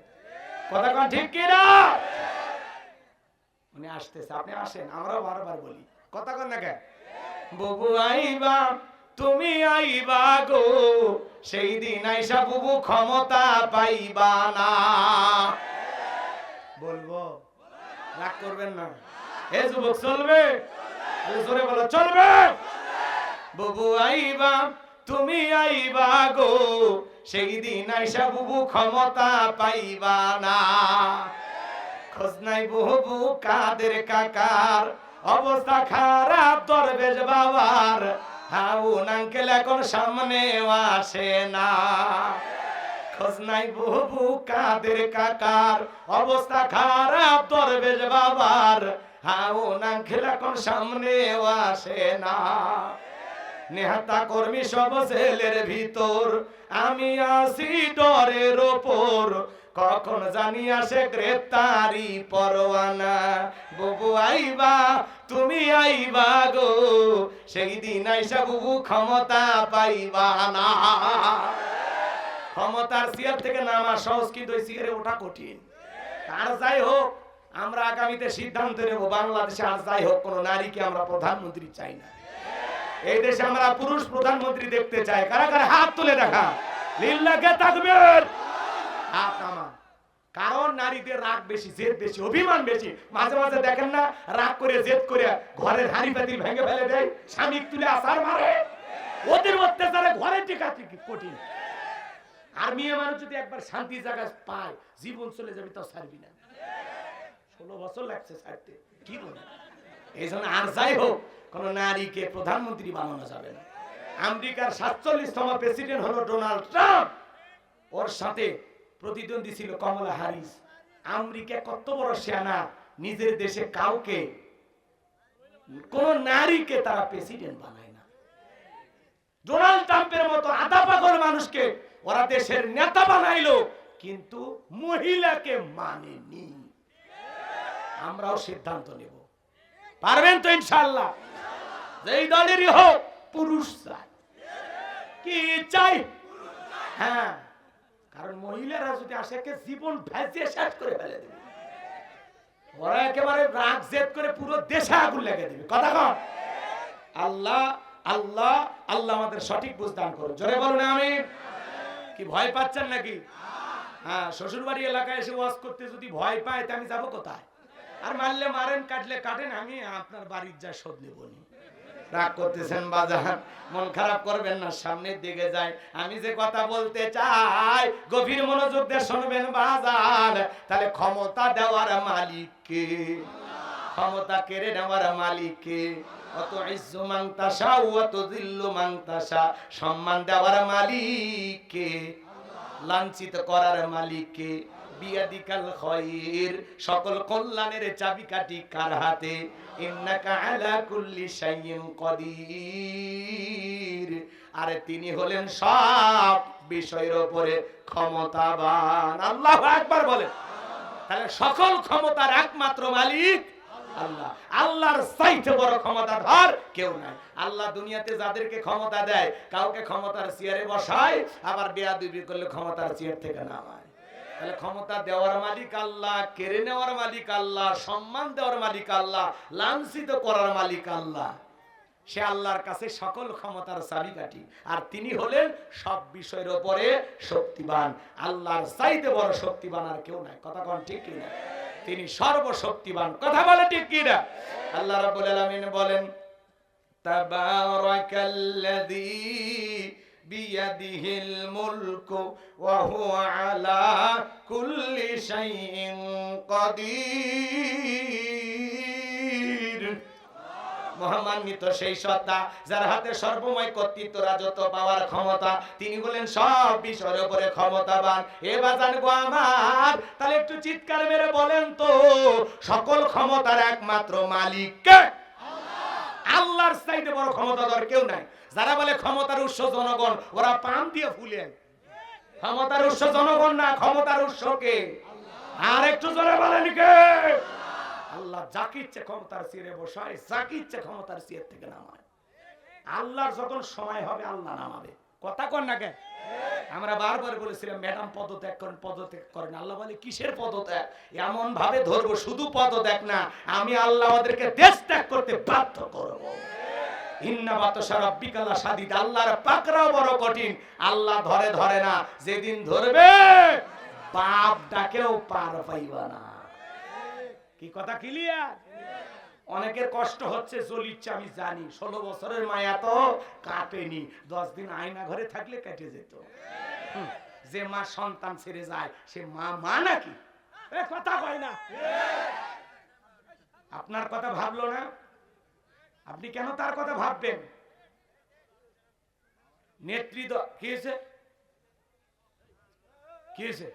[SPEAKER 1] কথা কোন ঠিক কি না? উনি আসতেছে, আপনি আসেন, আমরাও বারবার বলি। কথা কোন না কে? বুবু আইবা তুমি আইবা গো, সেই দিন আইসা বুবু ক্ষমতা পাইবা না। বলবো, রাগ করবেন না। এ যুবক চলবে, জোরে বলো চলবে। বুবু আইবা তুমি আইবা গো, সেই দিন আইসা বুবু ক্ষমতা পাইবা না। খোঁজ নাই বুবু কাদের কাকার, অবস্থা খারাপ দরবেশ বাবার, হাউন আঙ্কেল এখন সামনে আসে না। খোঁজ নাই বুবু কাদের কাকার, অবস্থা খারাপ দরবেশ বাবার, হাউন আঙ্কেল এখন সামনে আসে না। নেতা কর্মী সব জেলের ভিতর, আমি আসি ডরের ওপর, কখন জানি আসে গ্রেপ্তারি পরোয়ানা। বুবু আইবা তুমি আইবা গো, সেই দিন আইসা বুবু ক্ষমতা পাইবা না। ক্ষমতার চেয়ার থেকে নামা সহজ, কিন্তু ওই চেয়ারে ওঠা কঠিন। আর যাই হোক, আমরা আগামীতে সিদ্ধান্ত নেব বাংলাদেশে আর যাই হোক কোন নারীকে আমরা প্রধানমন্ত্রী চাই না। এই দেশে আমরা পুরুষ প্রধানমন্ত্রী দেখতে চাই। কারা কারা হাত তুলে দেখা, লিল্লাহে তাকবীর, হাত নামা। কারণ নারীদের রাগ বেশি, জেদ বেশি, অভিমান বেশি। মাঝে মাঝে দেখেন না, রাগ করে জেদ করে ঘরের হাঁড়ি পাতিল ভেঙে ফেলে দেয়, স্বামী তুলে আসার মারে। ওদের অত্যাচারে ঘরে টিকা কঠিন। আর মেয়ে মানুষ যদি একবার শান্তি জায়গা পায়, জীবন চলে যাবে, তাও ছাড়বি না। 16 বছর লাগছে ছাড়তে, কি বলে? এই জন্য আর যাই হোক, কোন নারীকে প্রধানমন্ত্রী বানানো যাবে না। আমেরিকার 47তম প্রেসিডেন্ট হলো ডোনাল্ড ট্রাম্প, ওর সাথে প্রতিদ্বন্দ্বী ছিল কমলা হ্যারিস। আমেরিকা কত বড় সেনা, নিজের দেশে কাউকে, কোন নারীকে তারা প্রেসিডেন্ট বানায় না। ডোনাল্ড ট্রাম্পের মতো আধা পাগল মানুষকে ওরা দেশের নেতা বানাইলো, কিন্তু মহিলাকে মানেনি। আমরাও সিদ্ধান্ত নেব, পারবেন তো ইনশাআল্লাহ? যেই দলেরই হোক, পুরুষ চাই। কি চাই? হ্যাঁ, কারণ মহিলারা যদি আসে, জীবন ভেজে শেষ করে ফেলে দেবে। ওরা একেবারে রাগ জেদ করে পুরো দেশে আগুন লেগে দেবে। কথা কন। আল্লাহ আল্লাহ আল্লাহ আমাদের সঠিক বুঝদান করুন। জোরে বলুন আমিন। কি ভয় পাচ্ছেন নাকি? হ্যাঁ, শ্বশুর বাড়ি এলাকায় এসে ওয়াজ করতে যদি ভয় পায়, তা আমি যাবো কোথায়? আর মারলে মারেন, কাটলে কাটেন, আমি আপনার বাড়ির যা শোধ নেব নি। রাগ করতেছেন বাজার, মন খারাপ করবেন না, সামনের দিকে যাই। আমি যে কথা বলতে চাই, গভীর মনোযোগ দিয়ে শুনবেন বাজার। তাহলে ক্ষমতা দেওয়ার মালিক কে? ক্ষমতা কেড়ে নেওয়ার মালিক কে? অত ইজ্জু মান তাশা ওয়া তুযিল্লু মান তাশা, সম্মান দেওয়ার মালিক কে? লাঞ্ছিত করার মালিক কে? বিয়াদিকাল খায়র, সকল কল্যাণের চাবিকাঠি কার হাতে? ইন্নাকা আলা কুল্লি শাইইন কাদির, আরে তিনি হলেন সব বিষয়ের উপরে ক্ষমতাবান। আল্লাহু আকবার বলেন। তাহলে সকল ক্ষমতার একমাত্র মালিক আল্লাহ। আল্লাহর চাইতে বড় ক্ষমতাধর কেউ নাই। আল্লাহ দুনিয়াতে যাদেরকে ক্ষমতা দেয়, কাউকে ক্ষমতার চেয়ারে বসায়, আবার বেয়াদবি করলে ক্ষমতার চেয়ার থেকে নামায়। তাহলে ক্ষমতা দেওয়ার মালিক আল্লাহ, কেড়ে নেওয়ার মালিক আল্লাহ, সম্মান দেওয়ার মালিক আল্লাহ, লাঞ্ছিত করার মালিক আল্লাহ। সে আল্লাহর কাছে সকল ক্ষমতার চাবিকাঠি, আর তিনি হলেন সব বিষয়ের উপরে শক্তিবান। আল্লাহর চাইতে বড় শক্তিবান আর কেউ নাই। কথা কোন ঠিক কিনা? তিনি সর্বশক্তিমান। কথা বলে ঠিক কিনা? আল্লাহ রাব্বুল আলামিন বলেন, তাবারাকাল্লাযী বিয়াদিহিল মুলকু ওয়া হুয়া আলা কুল্লি শাইইন কাদির। মহামান্বিত সেই সত্তা, যার হাতে সর্বময় কর্তৃত্ব, রাজত্ব পাওয়ার ক্ষমতা। তিনি বলেন সব বিষয়ের উপরে ক্ষমতাবান। এ বাজান গো আমার, তাহলে একটু চিৎকার মেরে বলেন তো, সকল ক্ষমতার একমাত্র মালিক কে? আল্লাহর চাইতে বড় ক্ষমতাধর কেউ নাই। যারা বলে ক্ষমতার উৎস জনগণ, ওরা পাম দিয়ে ফুলে। ক্ষমতার উৎস জনগণ না, ক্ষমতার উৎস কে? আর একটু জোরে বলেন কে? আল্লাহ যাকে ইচ্ছে ক্ষমতার চেয়ারে বসায়, যাকে ইচ্ছে ক্ষমতার চেয়ার থেকে নামায়। আল্লাহর যখন সময় হবে, আল্লাহ নামাবে। কথা কন না কে? আমরা বারবার বলেছিলাম, ম্যাডাম পদত্যাগ করেন, পদত্যাগ করেন। আল্লাহ বলে কিসের পদত্যাগ? এমন ভাবে ধরবো, শুধু পদত্যাগ না, আমি আল্লাহ ওদেরকে দেশ ত্যাগ করতে বাধ্য করব। ইন্না বাতশা রাব্বিকা লাশাদীদ, আল্লাহর পাকড়াও বড় কঠিন। আল্লাহ ধরে ধরে না, যেদিন ধরবে বাপ ডাকেও পার পাইবা না। কি কথা ক্লিয়ার? অনেকের কষ্ট হচ্ছে, জ্বলিচ্ছে আমি জানি। 16 বছরের মায়া তো কাটেনি, 10 দিন আয়না ঘরে থাকলে কেটে যেত। যে মা সন্তান ছেড়ে যায়, সে মা মা নাকি? কথা কয় না। আপনার কথা ভাবলো না, আপনি কেন তার কথা ভাববেন? নেতৃত্ব কি হয়েছে? কি হয়েছে?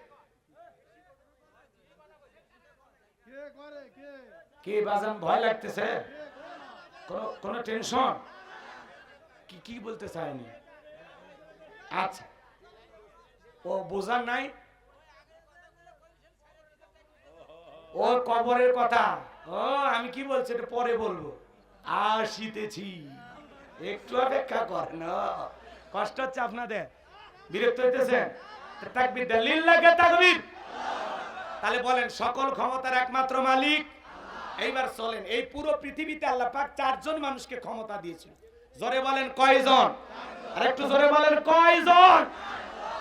[SPEAKER 1] কি বাজান ভয় লাগতেছে? কোন টেনশন? কি কি বলতে চায়নি? আচ্ছা, ও বোঝার নাই, ও কবরের কথা। ও আমি কি বলছি এটা পরে বলবো। আসিতেছি, একটু অপেক্ষা করেন। কষ্ট হচ্ছে আপনাদের, বিরক্ত হইতেছেন? তাকবীর দেন, লিল্লাহি তাকবীর। তাহলে বলেন সকল ক্ষমতার একমাত্র মালিক। এইবার চলেন, এই পুরো পৃথিবীতে আল্লাহ পাক 4 জন মানুষকে ক্ষমতা দিয়েছেন। জোরে বলেন কয়জন? আর একটু জোরে বলেন কয়জন?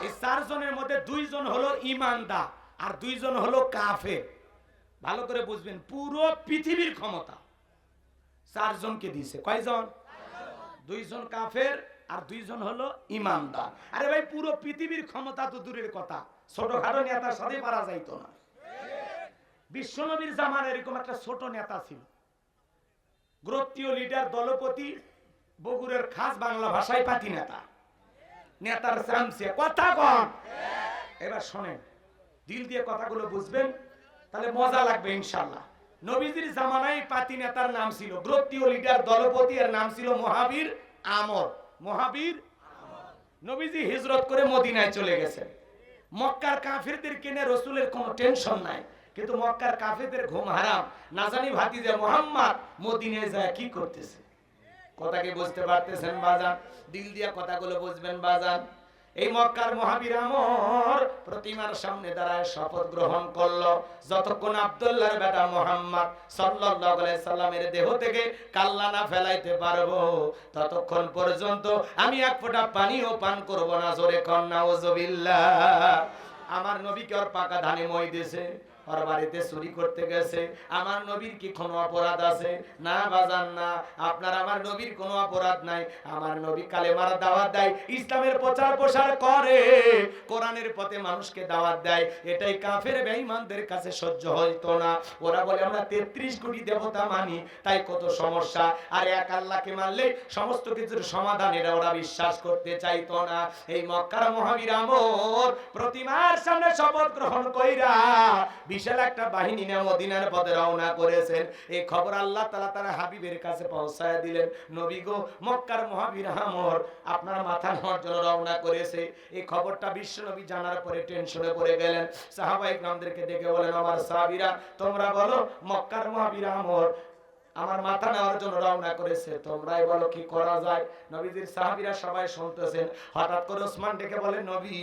[SPEAKER 1] এই 4 জনের মধ্যে 2 জন হলো ঈমানদার আর 2 জন হলো কাফের। ভালো করে বুঝবেন, পুরো পৃথিবীর ক্ষমতা 4 জনকে দিয়েছে। কয়জন? 2 জন কাফের আর 2 জন হলো ঈমানদার। আরে ভাই, পুরো পৃথিবীর ক্ষমতা তো দূরের কথা, ছোটখাটো নেতার সাথে পারা যাইতো না। বিশ্বনবীর জামানায় এরকম একটা ছোট নেতা ছিল, গোত্রীয় লিডার, দলপতি, বগুড়ের খাস বাংলা ভাষায় পাতি নেতা, নেতার চামচে। কথা কন। এবার শোনেন, দিল দিয়ে কথাগুলো বুঝবেন, তাহলে মজা লাগবে ইনশাআল্লাহ। নবীজির জামানায় পাতি নেতার নাম ছিল, গোত্রীয় লিডার, দলপতি, এর নাম ছিল মুহাবির আমর। মুহাবির। নবীজি হিজরত করে মদিনায় চলে গেছেন। মক্কার কাফেরদের কেনে রসুলের কোনো টেনশন নাই, কিন্তু মক্কার কাফেরদের ঘুম হারাম। না জানি ভাতিজা মুহাম্মদ মদিনায় যায় কি করতেছে। কথা কি বুঝতে পারতেছেন বাজান? দিল দিয়া কথাগুলো বুঝবেন বাজান। এই মক্কার মুহাবির আমর প্রতিমার সামনে দাঁড়ায় শপথ গ্রহণ করলো, যতক্ষণ আব্দুল্লাহর বেটা মুহাম্মদ সাল্লাল্লাহু আলাইহি সাল্লামের দেহ থেকে কাল্লা না ফেলাইতে পারবো, ততক্ষণ পর্যন্ত আমি এক ফোঁটা পানিও পান করব না। জোরে কন নাউজুবিল্লাহ। আমার নবীকে ওর পাকা ধানে মই দিয়েছে, ওর বাড়িতে চুরি করতে গেছে। আমার নবীর কি কোনো অপরাধ আছে? না বাজান না, আপনার আমার নবীর কোনো অপরাধ নাই। আমার নবী কালেমার দাওয়াত দেয়, ইসলামের প্রচার প্রসার করে, কোরআনের পথে মানুষকে দাওয়াত দেয়। এটাই কাফের বেঈমানদের কাছে সহ্য হইতো না। ওরা বলে আমরা 33 কোটি দেবতা মানি, তাই কত সমস্যা। আর এক আল্লাহকে মানলে সমস্ত কিছুর সমাধান, এটা ওরা বিশ্বাস করতে চাইতো না। এই মক্কার মুহাবির আমর প্রতিমার সামনে শপথ গ্রহণ কইরা বিশাল একটা বাহিনী নিয়ে মদিনার পথে রওনা করেছেন। এই খবর আল্লাহ তাআলা তার হাবিবের কাছে পৌঁছায় দিলেন। নবী গো, মক্কার মুহাবির আমর আপনার মাথা নেওয়ার জন্য রওনা করেছে। এই খবরটা বিশ্ব নবী জানার পরে টেনশনে পড়ে গেলেন। সাহাবায়ে কিরামদেরকে ডেকে বলেন, আমার সাহাবীরা তোমরা বলো, মক্কার মুহাবির আমর আমার মাথা নেওয়ার জন্য রওনা করেছে, তোমরাই বলো কি করা যায়। নবীজির সাহাবীরা সবাই শুনতেছেন। হঠাৎ করে ওসমান ডেকে বলেন, নবী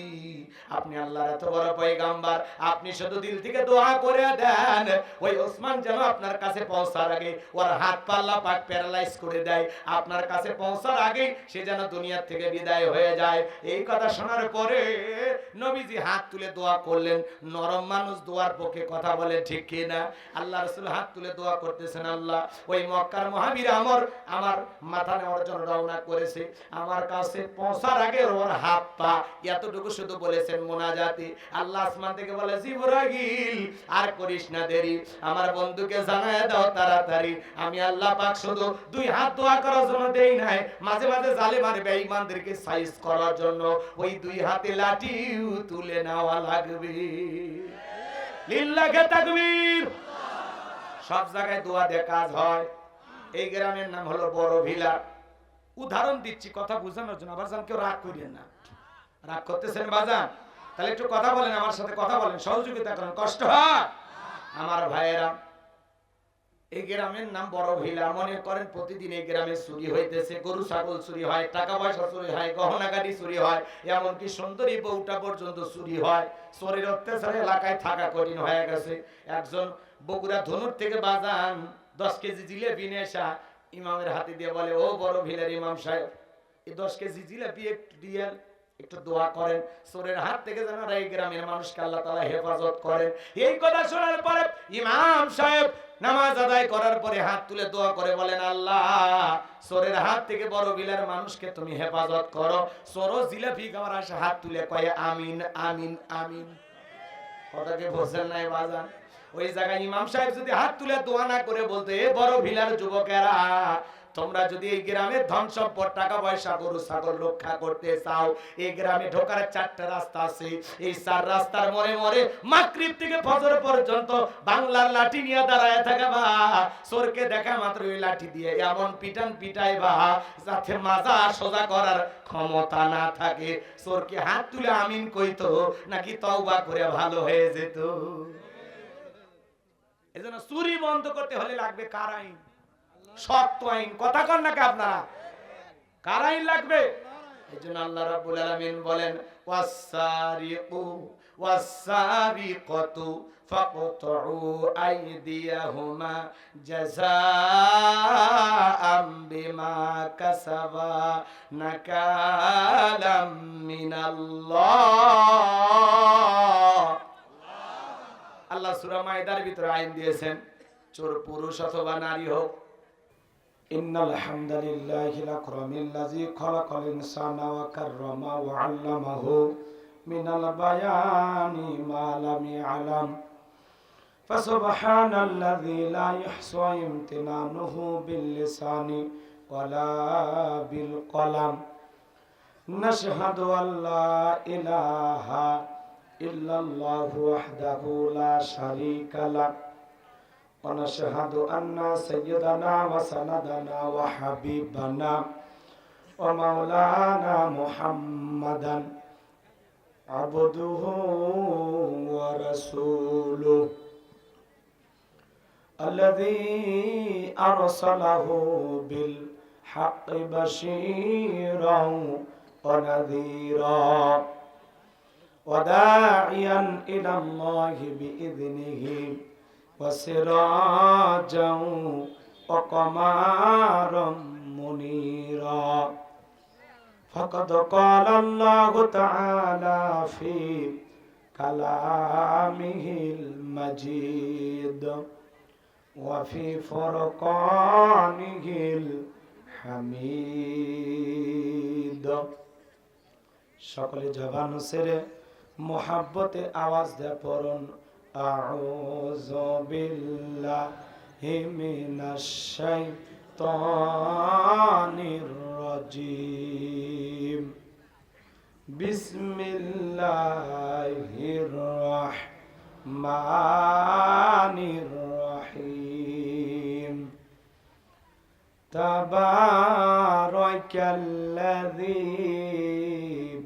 [SPEAKER 1] আপনি আল্লাহর এত বড় পয়গাম্বার, আপনি শুধু দিল থেকে দোয়া করে দেন ওই ওসমান যেন আপনার কাছে পৌঁছার আগে ওর হাত পা আল্লাহ পাক প্যারালাইজ করে দেয়, আপনার কাছে পৌঁছার আগে সে যেন দুনিয়া থেকে বিদায় হয়ে যায়। এই কথা শোনার পরে নবীজি হাত তুলে দোয়া করলেন। নরম মানুষ দোয়ার পক্ষে কথা বলে, ঠিক কি না? আল্লাহ রাসূল হাত তুলে দোয়া করতেছেন, আল্লাহ ওই মক্কার মুহাবির আমর আমার মাথা নেওয়ার জন্য রওনা করেছে, আমার কাছে পৌঁছার আগে ওর হাত পা, এতটুকু শুধু বলেছেন মোনাজাতি। আল্লাহ আসমান থেকে বলে, জিবরাইল আর করিস না দেরি, আমার বন্ধুকে জানায় দাও তাড়াতাড়ি। আমি আল্লাহ পাক শুধু 2 হাত দোয়া করার জন্য দেই নাই, মাঝে মাঝে জালেম আর বেঈমানদেরকে সাইজ করার জন্য ওই 2 হাতে লাঠিও তুলে নেওয়া লাগবে। লিল্লাহি তাকবীর। সব জায়গায় দোয়া দিয়ে কাজ হয়। এই গ্রামের নাম হলো বড় ভিলা। উদাহরণ দিচ্ছি কথা বোঝানোর জন্য, আবার যেন কেউ রাগ করিয়েন না। রাগ করতেছেন বাজান? তাহলে একটু কথা বলেন, আমার সাথে কথা বলেন, সহযোগিতা করেন, কষ্ট হয় আমার ভাইয়েরা। এই গ্রামের নাম বড় ভিলা। মনে করেন প্রতিদিন এই গ্রামে চুরি হইতেছে, গরু ছাগল চুরি হয়, টাকা পয়সা চুরি হয়, গহনা গাড়ি চুরি হয়, এমনকি সুন্দরী বউটা পর্যন্ত চুরি হয়। চোরের অত্যাচারে এলাকায় থাকা কঠিন হয়ে গেছে। একজন বগুড়া ধনুর থেকে বাজান 10 কেজি জিলেবি নিয়ে আসা ইমামের হাতে দিয়ে বলে, ও বড় ভিলার ইমাম সাহেব, এই 10 কেজি জিলেবি একটু দিয়ে একটু দোয়া করেন, চোরের হাত থেকে যেন এই গ্রামের মানুষকে আল্লাহ তাআলা হেফাজত করেন। এই কথা শোনার পরে ইমাম সাহেব নামাজ আদায় করার পরে হাত তুলে দোয়া করে বলেন, আল্লাহ চোরের হাত থেকে বড় বিলার মানুষকে তুমি হেফাজত করো। চোর জিলাপি খাওয়ার আসে হাত তুলে কয়ে আমিন আমিন আমিন। কথাকে বোঝেন নাই বাজান? ওই জায়গায় ইমাম সাহেব যদি হাত তুলে দোয়া না করে বলতো, এ বড় ভিলার যুবকেরা, তোমরা যদি এই গ্রামের ধন সম্পদ টাকা পয়সা গরু ছাগল রক্ষা করতে চাও, এই গ্রামে ঢোকার 4টা রাস্তা আছে। এই 4 রাস্তার মোড়ে মোড়ে মাগরিব থেকে ফজর পর্যন্ত বাংলার লাঠি নিয়ে দাঁড়ায় থাকবা। চোরকে দেখা মাত্র ওই লাঠি দিয়ে এমন পিটান পিটাইবা যাতে মাজা সোজা করার ক্ষমতা না থাকে। চোরকে হাত তুলে আমিন কইতো নাকি তওবা করে ভালো হয়ে যেত। এজন্য চুরি বন্ধ করতে হলে লাগবে কার আইন? শক্ত আইন। কথা কন নাকি আপনারা? কার আইন লাগবে? এজন্য আল্লাহ রাব্বুল আলামিন বলেন, ওয়াসারিকু ওয়াসারিকাতু فاقطعوا أيديهما جزاء بما كسبا نكالا من الله আল্লাহ সূরা মাইদার ভিতরে আইন দিয়েছেন, চোর পুরুষ অথবা নারী হোক। ইন্নাল হামদালিল্লাহি লাকরামিল্লাযী খালাকাল ইনসানা ওয়া কাররামা ওয়া আল্লামাহু মিনাল বায়ানি মা লাম ইয়ালাম ফাসুবহানাল্লাযী লা ইহসা ইমতিনানুহু বিল লিসানি ওয়ালা বিল কলাম নাশহাদু আল্লা ইলাহা ইল্লাল্লাহু ওয়াহদাহু লা শারীকা লাহ ওয়া নাশহাদু আন্না সাইয়্যিদানা ওয়া সানাদানা ওয়া হাবিবানা ওয়া মাওলানা মুহাম্মাদান আবদুহু ওয়া রাসূলুহু আল্লাযী আরসালাহু বিল হাক্কি বাশীরান ওয়া নাযীরা وداعيا إلى الله بإذنه وسراجا وقمرا منيرا فقد قال الله تعالى في كلامه المجيد وفي فرقانه الحميد সকলে জবান ছেড়ে মোহাব্বতে আওয়াজ দিয়ে পড়ুন আউযু বিল্লাহি মিনাশ শাইতানির রাজীম বিসমিল্লাহির রাহমানির রহিম তাবারাকাল্লাযী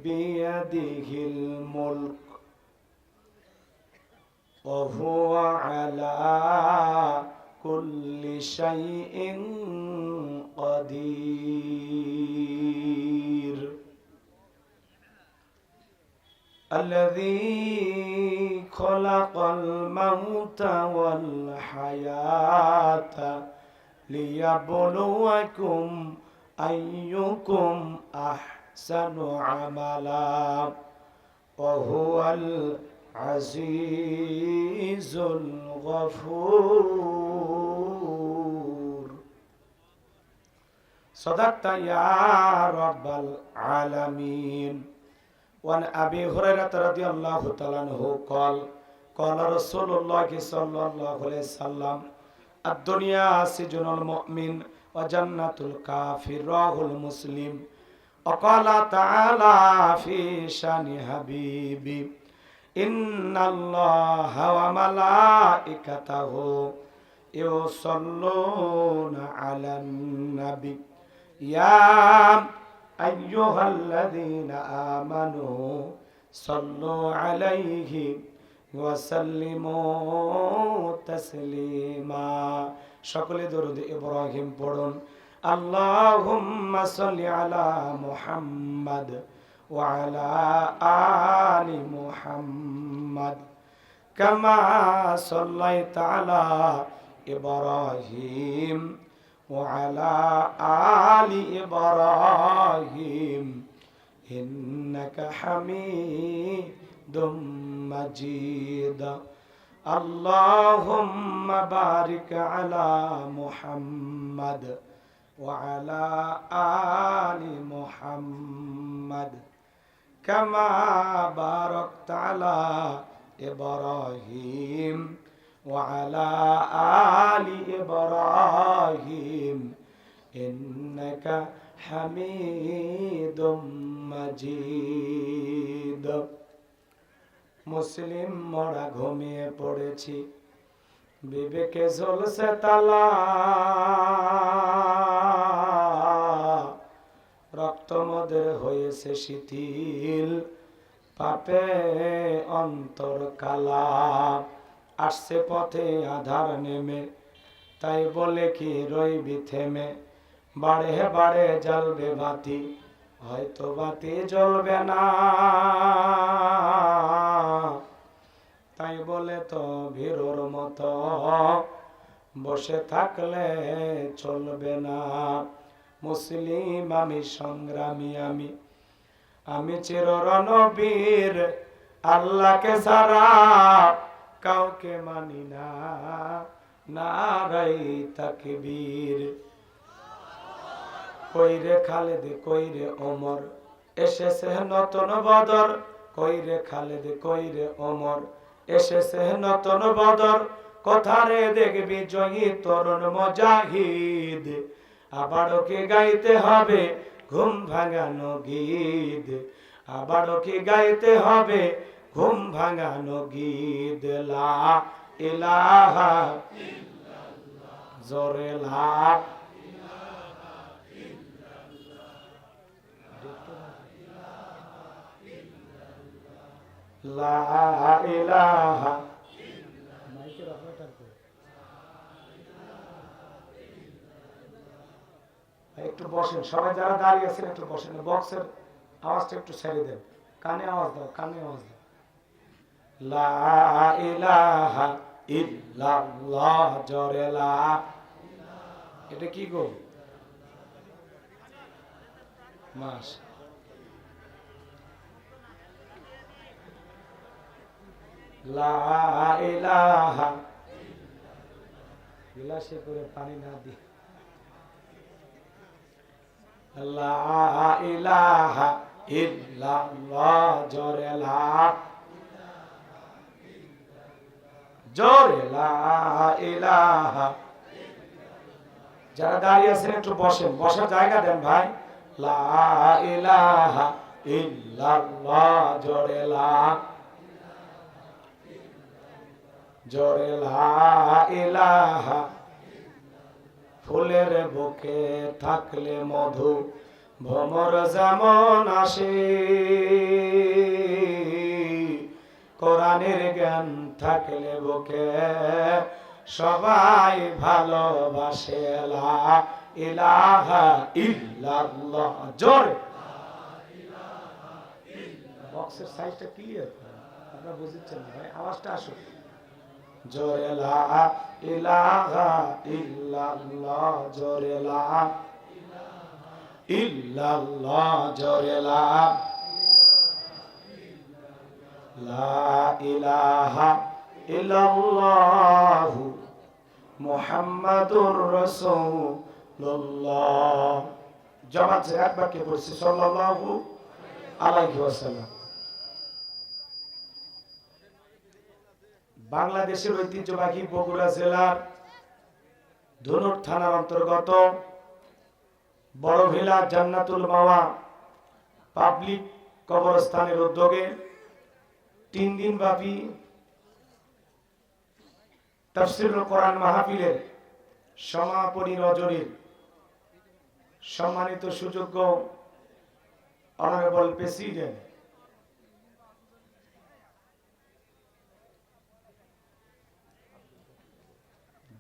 [SPEAKER 1] بيده الملك وهو على كل شيء قدير الذي خلق الموت والحياة ليبلوكم أيكم أحسن عملا وهو العزيز الغفور صدقت يا رب العالمين وعن أبي هريرة رضي الله تعالى عنه قال قال رسول الله صلى الله عليه وسلم الدنيا سجن المؤمن وجنة الكافر رواه المسلم وقال تعالى في شان حبيبي إن الله وملائكته يصلون على النبي يا أيها الذين آمنوا صلوا عليه وسلموا تسليما সকলে দরুদ ইব্রাহিম পড়ুন اللهم صل على محمد وعلى آل محمد كما صليت على إبراهيم وعلى آل إبراهيم إنك حميد مجيد اللهم بارك على محمد وعلى آل محمد كما باركت على إبراهيم وعلى آل إبراهيم إنك حميد مجيد মুসলিম মরা ঘুমিয়ে পড়েছি বিবেকে ঝুলছে তালা রক্ত মদের হয়েছে শিথিল পাপে অন্তর কালা আসছে পথে আধার নেমে তাই বলে কি রইবি থেমে বাড়ে বাড়ে জ্বলবে বাতি হয়তো বাতি জ্বলবে না তাই বলে তো ভীরুর মতো বসে থাকলে চলবে না। মুসলিম আমি, সংগ্রামী আমি, আমি চিররণবীর, আল্লাহকে ছাড়া কাউকে মানি না। নারাই তাকবীর। কইরে খালেদ কইরে ওমর, এসেছে নতুন বদর। কইরে খালেদ কইরে ওমর, এসেছে নতুন বদর। কোথারে দেখবি জয়ী তরুণ মুজাহিদ, আবারও কি গাইতে হবে ঘুম ভাঙানো গীত, আবারও কি গাইতে হবে ঘুম ভাঙানো গীত। লা ইলাহা ইল্লাল্লাহ, জোরে লা ইলাহা ইল্লাল্লাহ, লা ইলাহা। মাইকের অপারেটর কো একটু বসেন, সবাই যারা দাঁড়িয়ে আছেন একটু বসেন, বক্সের আওয়াজটা একটু ছেড়ে দেন, কানে আওয়াজ দাও, কানে আওয়াজ দাও। লা ইলাহা ইল্লাল্লাহ, জোরে লা। এটা কি গো মাস? লা ইলাহা, গিলাসে করে পানি না দি। লা ইলাহা ইল্লাল্লাহ, জোরে লা, জোরে লা ইলাহা। যারা দাঁড়িয়ে আছেন একটু বসেন, বসার জায়গা দেন ভাই। লা ইলাহা ইল্লাল্লাহ, জোরে লা, জোরে লা ইলাহা। ফুলের বুকে থাকলে মধু, ভ্রমর যেমন আসে, কোরআনের জ্ঞান থাকলে বুকে সবাই ভালোবাসে। লা ইলাহা ইল্লাল্লাহ, জোরে। বক্সের সাইজটা ক্লিয়ার, আপনারা বুঝছেন ভাই, আওয়াজটা আসুক। জোরে লা ইলাহা ইল্লাল্লাহ, জোরে লা ইল্লাল্লাহ, জোরে লা, লা ইলাহা ইল্লাল্লাহু মুহাম্মাদুর রাসূলুল্লাহ। জামাত সে একবার কে পড়ছি সাল্লাল্লাহু আলাইহি ওয়াসাল্লাম। বাংলাদেশের ঐতিহ্যবাহী বগুড়া জেলার ধনুর থানার অন্তর্গত বড়ভিলা জান্নাতুল মাওয়া পাবলিক কবরস্থানের উদ্যোগে 3 দিন ব্যাপী তাফসীরুল কোরআন মাহফিলের সমাপনী রজনীর সম্মানিত সুযোগ্য অনারেবল প্রেসিডেন্ট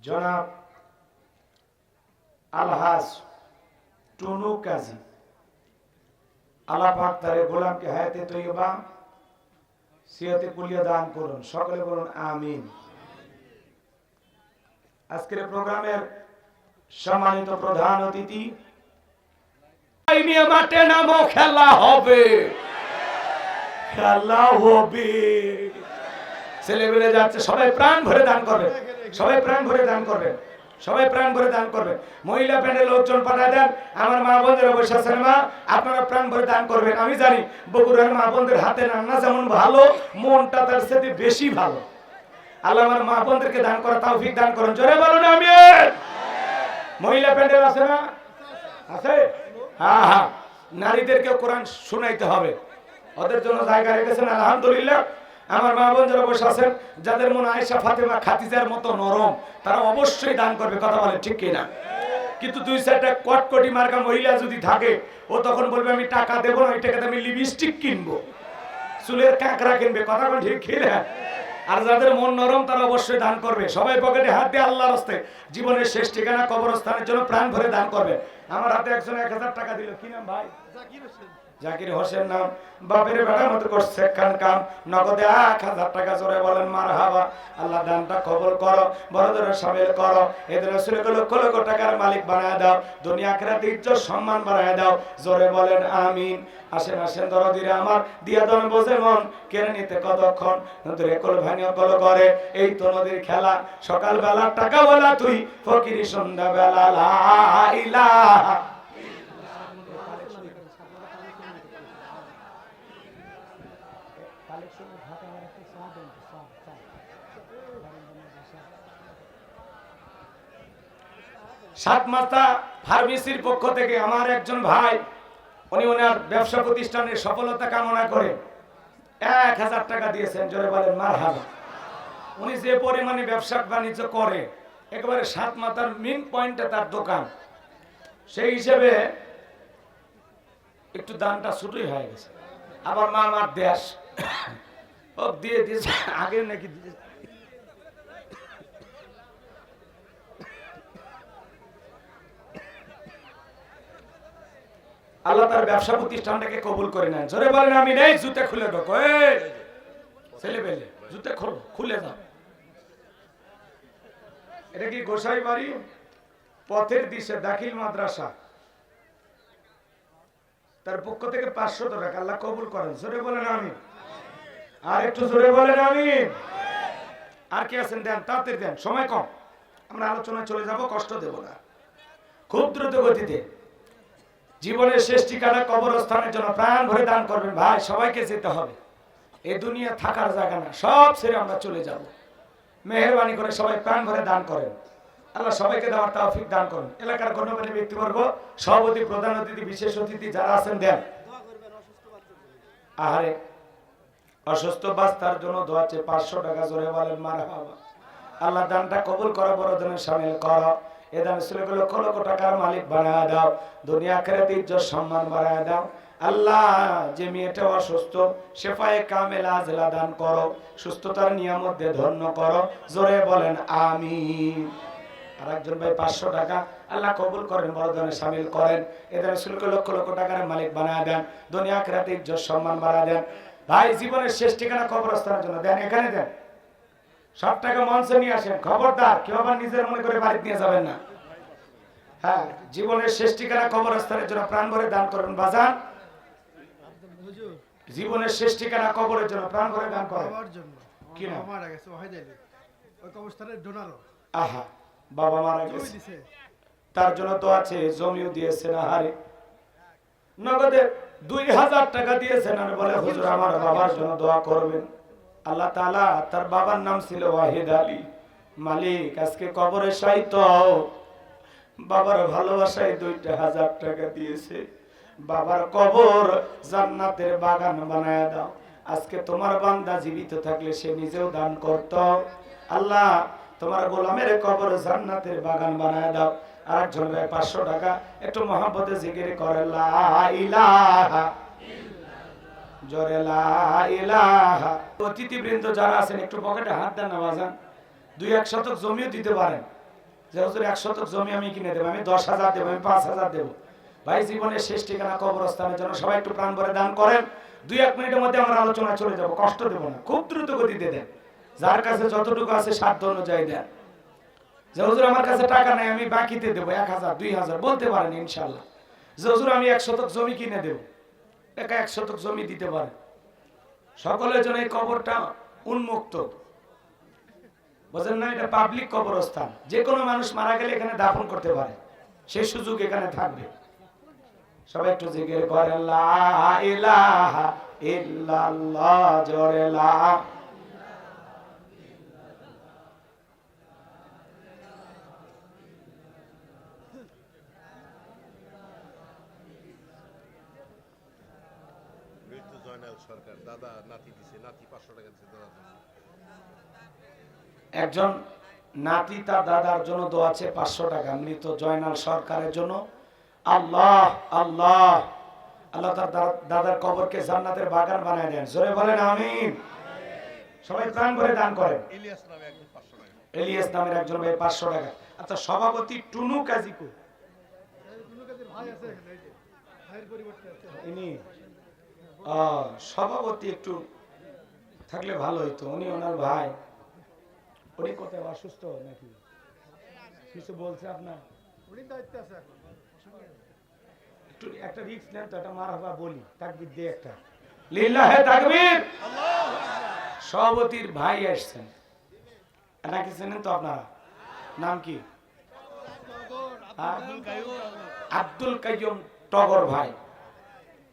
[SPEAKER 1] জনাব আলহাজ টুনু কাজী, আল্লাহ পাক তার গোলামকে হায়াতে তৈয়বা সিয়াতে কুলিয়া দান করুন, সকলে বলুন আমিন। আজকের প্রোগ্রামের সম্মানিত প্রধান অতিথি, মাঠে নামো, খেলা হবে, খেলা হবে। ছেলেমেয়ে যাচ্ছে, সবাই প্রাণ ভরে দান করবে, সবাই প্রাণ ভরে দান করবে, সবাই প্রাণ ভরে দান করবে। মহিলা প্যান্ডেল লোকজন পাঠা দেন, আমার মা বোনদের বসে আছেন, মা আপনারা প্রাণ ভরে দান করবেন। আমি জানি বগুড়ার মা বোনদের হাতে রান্না যেমন ভালো, মনটা তার সাথে বেশি ভালো। আল্লাহ আমার মা বোনদেরকে দান করা তৌফিক দান করুন, জোরে বলুন আমিন। মহিলা প্যান্ডেল আছে না? আছে? হ্যাঁ হ্যাঁ, নারীদেরকে কোরআন শোনাইতে হবে, ওদের জন্য জায়গা রেখেছেন আলহামদুলিল্লাহ। আমার মা বোন যারা বসে আছেন, যাদের মনে আয়েশা ফাতেমা খাদিজার মতো নরম, তারা অবশ্যই দান করবে, কথা বলে ঠিক কিনা? কিন্তু 2-4টা কটকটি মার্কা মহিলা যদি থাকে, ও তখন বলবে আমি টাকা দেবো না, ওই টাকাতে আমি লিপস্টিক কিনবো, চুলের কাঁকড়া কিনবে, কথা বলে ঠিক কিনা? আর যাদের মন নরম তারা অবশ্যই দান করবে। সবাই পকেটে হাত দিয়ে আল্লাহর রাস্তায় জীবনের শেষ ঠিকানা কবরস্থানের জন্য প্রাণ ভরে দান করবে। আমার হাতে একজন 1000 টাকা দিল, কি নাম ভাই? জাকির হোসেন নাম, বাপের বেটার মতো করছে কান কাম, নগদে 1000 টাকা জোরে বলেন মারহাবা। আল্লাহ দানটা কবুল করো, বড় ধরে শামিল করো, এদের রাসূলকে লক্ষ লক্ষ টাকার মালিক বানায় দাও, দুনিয়া আখিরাতে ইজ্জত সম্মান বাড়ায় দাও, জোরে বলেন আমিন। আসেন আসেন দরদিরে আমার, দিয়া দন বোঝে মন, কেড়ে নিতে কতক্ষণ, নদীর কল ভাঙিয়া কল করে, এই তো নদীর খেলা, সকাল বেলা টাকা বেলা তুই, ফকিরি সন্ধ্যা বেলা লা ইলাহা। সাতমাথা ফার্মেসির পক্ষ থেকে আমার একজন ভাই, উনি ওনার ব্যবসা প্রতিষ্ঠানের সফলতা কামনা করে 1000 টাকা দিয়েছেন, জোরে বলেন মারহাবা। উনি যে পরিমাণে ব্যবসা বাণিজ্য করে, একেবারে সাতমাথার মেইন পয়েন্টে তার দোকান, সেই হিসেবে একটু দানটা ছুটোই হয়ে গেছে। আবার মা আমার দেশ ও দিয়ে দিয়েছে আগে নাকি দিয়েছে। আল্লাহ তার ব্যবসা প্রতিষ্ঠানটাকে কবুল করে নেন, জোরে বলেন আমি নেই। জুতে খুলে ঢোকো, ছেলে পেলে জুতে খোলো, খুলে দাও। এটা কি গোসাই বাড়ি পথের দিশে দাখিল মাদ্রাসা, তার পক্ষ থেকে 500 টাকা আল্লাহ কবুল করেন, জোরে বলেন আমি। আর একটু জোরে বলেন আমি। আর কি আছেন দেন, তাড়াতাড়ি দেন, সময় কম, আমরা আলোচনায় চলে যাব, কষ্ট দেব না, খুব দ্রুত গতিতে। জীবনের শেষ ঠিকানা কবরস্থানের জন্য প্রাণ ভরে দান করবেন ভাই, সবাইকে যেতে হবে, এই দুনিয়া থাকার জায়গা না, সব ছেড়ে আমরা চলে যাব। মেহেরবানি করে সবাই প্রাণ ভরে দান করেন, আল্লাহ সবাইকে দেওয়ার তৌফিক দান করুন। এলাকার গণ্যমান্য ব্যক্তিবর্গ, সভাপতি, প্রধান অতিথি, বিশেষ অতিথি যারা আছেন দেন। আহারে অসুস্থ বাস্তার জন্য দোয়া চেয়ে 500 টাকা জোরে বলেন মারহাবা। আল্লাহ দানটা কবুল করো, বড় দানে শামিল করো, এ দান ছেলেকে লক্ষ লক্ষ টাকার মালিক বানায় দাও, দুনিয়া আখিরাতে ইজ্জত সম্মান বাড়ায় দাও। আল্লাহ যে মেয়েটা অসুস্থ, শেফায়ে কামেল আজলা দান করো, সুস্থতার নিয়ামত দিয়ে ধন্য করো, জোরে বলেন আমিন। আর একজন ভাই 500 টাকা আল্লাহ কবুল করেন, বড় দানে শামিল করেন, এ দান ছেলেকে লক্ষ লক্ষ টাকার মালিক বানায় দেন, দুনিয়া আখিরাতে ইজ্জত সম্মান বাড়ায় দেন। ভাই জীবনের শেষ ঠিকানা কবরস্থানের জন্য দেন, এখানে দেন, সব টাকা মঞ্চে নিয়ে আসেন, খবরদার কেউ আবার নিজের মনে করে বাড়ি নিয়ে যাবেন না। হ্যাঁ, জীবনের শেষ ঠিকানা কবরস্থানের জন্য প্রাণ ভরে দান করবেন বাজান, জীবনের শেষ ঠিকানা কবরের জন্য প্রাণ ভরে দান করেন। কি না মারা গেছে ওই কবরস্থানের ডোনার, আহা বাবা মারা গেছে, তার জন্য তো আছে, জমিও দিয়েছে না, হারে নগদে 2000 টাকা দিয়েছেন, আর বলে হুজুর আমার বাবার জন্য দোয়া করবেন। আল্লাহ তাআলা, তার বাবার নাম ছিল ওয়াহিদ আলী, মালিক আজকে কবরে শায়িত, বাবার ভালোবাসায় 2000 টাকা দিয়েছে, বাবার কবর জান্নাতের বাগান বানায় দাও। আজকে তোমার বান্দা জীবিত থাকলে সে নিজেও দান করত, আল্লাহ তোমার গোলামের কবর জান্নাতের বাগান বানায় দাও। আর একজন ভাই 500 টাকা একটু মহব্বতে জিকির করে লা ইলাহা ইল্লাল্লাহ, জোরে লা ইলাহা। অতিথিবৃন্দ যারা আছেন একটু পকেটে হাত দেন না বাজান, 2-1 শতক জমিও দিতে পারেন, যে হুজুর 1 শতক জমি আমি কিনে দেবো, আমি 10,000 দেবো, আমি 5,000 দেবো। ভাই জীবনের শেষ ঠিকানা কবরস্থানের জন্য সবাই একটু প্রাণ ভরে দান করেন। 2-1 মিনিটের মধ্যে আমরা আলোচনায় চলে যাব, কষ্ট দেব না, খুব দ্রুত গতিতে দেন, যার কাছে যতটুকু আছে সাধ্য অনুযায়ী দেন। যে হুজুর আমার কাছে টাকা নাই, আমি বাকিতে দেবো 1000 2000 বলতে পারেন ইনশাল্লাহ। যে হুজুর আমি 1 শতক জমি কিনে দেবো, একা 1 শতক জমি দিতে পারেন। সকলের জন্য এই কবরটা উন্মুক্ত, বুঝেন না, এটা পাবলিক কবরস্থান, যে কোনো মানুষ মারা গেলে এখানে দাফন করতে পারে, সেই সুযোগ এখানে থাকবে। সবাই একটু জিকির করেন লা ইলাহা ইল্লাল্লাহ, জোরে লা। একজন নাতি তার দাদার জন্য দোয়া আছে 500 টাকা, মৃত জয়নাল সরকারের জন্য। আল্লাহ আল্লাহ আল্লাহ তার দাদার কবরকে জান্নাতের বাগান বানায় দেন, জোরে বলেন আমিন। সবাই প্রাণ করে দান করেন। ইলিয়াস নামের একজন ভাই 500 টাকা। আচ্ছা সভাপতি টুনু কাজী কো, ইনি সভাপতি একটু থাকলে ভালো হইতো। উনি ওনার ভাই, উনি কোথায় অসুস্থ নাকি কিছু বলছে আপনার? একটু একটা রিস্ক নেন তো, একটা মারহাবা বলি, তাকবীর দিয়ে একটা লিল্লাহে তাকবীর। সভাপতির ভাই আসছেন, নাকি চেনেন তো আপনারা? নাম কি? আব্দুল কাইয়ুম টগর ভাই।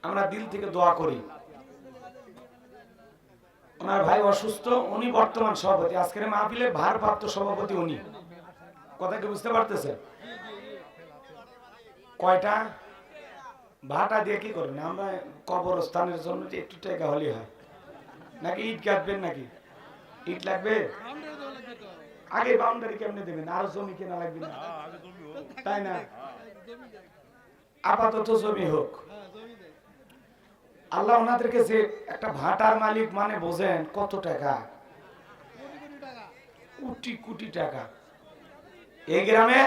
[SPEAKER 1] আমরা দিল থেকে দোয়া করি। ওনার ভাই অসুস্থ, উনি বর্তমান সভাপতি, আজকের মাহফিলের ভারপ্রাপ্ত সভাপতি উনি। কথা কি বুঝতে পারতেছেন? কয়টা ভাটা দিয়ে কি করবেন? আমরা কবরস্থানের জন্য একটু টাকা হলে হয় নাকি? ইট কাটবেন নাকি? ইট লাগবে? আগে বাউন্ডারি কেমনে দেবেন? আরো জমি কেনা লাগবে না, তাই না? আপাতত জমি হোক। আল্লাহ ওনাদেরকে যে একটা ভাটার মালিক মানে বোঝেন কত টাকা, কোটি কোটি টাকা। এই গ্রামে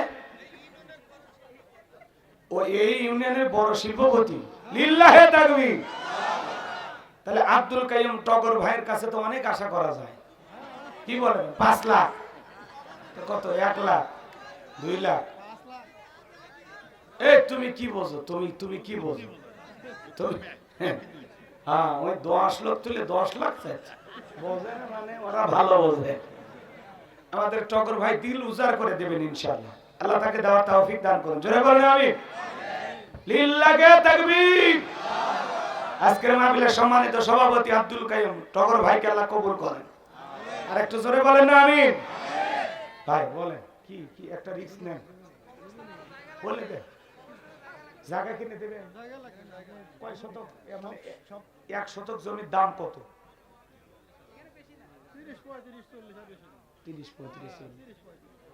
[SPEAKER 1] ও এই ইউনিয়নের বড় শিল্পপতি, লিল্লাহে তাকবীর। তাহলে আব্দুল কাইয়ুম টগর ভাইয়ের কাছে তো অনেক আশা করা যায়। কি বলেন? 5 লাখ? কত? 1 লাখ, 2 লাখ? এই তুমি কি বোঝো? তুমি কি বোঝো? তুমি হ্যাঁ, ওই 10 লাখ তুলে 10 লাখ চাইছে, বোঝে না মানে ওরা ভালো বোঝে। আমাদের টগর ভাই দিল উজাড় করে দেবেন ইনশাআল্লাহ। আল্লাহ তাকে দেওয়ার তৌফিক দান করুন। জোরে বলেন আমিন। লিল্লাহে তাকবীর। আজকের মাহফিলের সম্মানিত সভাপতি আব্দুল কাইয়ুম টগর ভাইকে আল্লাহ কবুল করেন। আর একটু জোরে বলেন না আমিন। ভাই বলেন, কি কি একটা রিস্ক নেন, বলে দে। জায়গা কিনে দেবেন? কয় শতক? মানে 1 শতক জমির দাম কত? 30-35।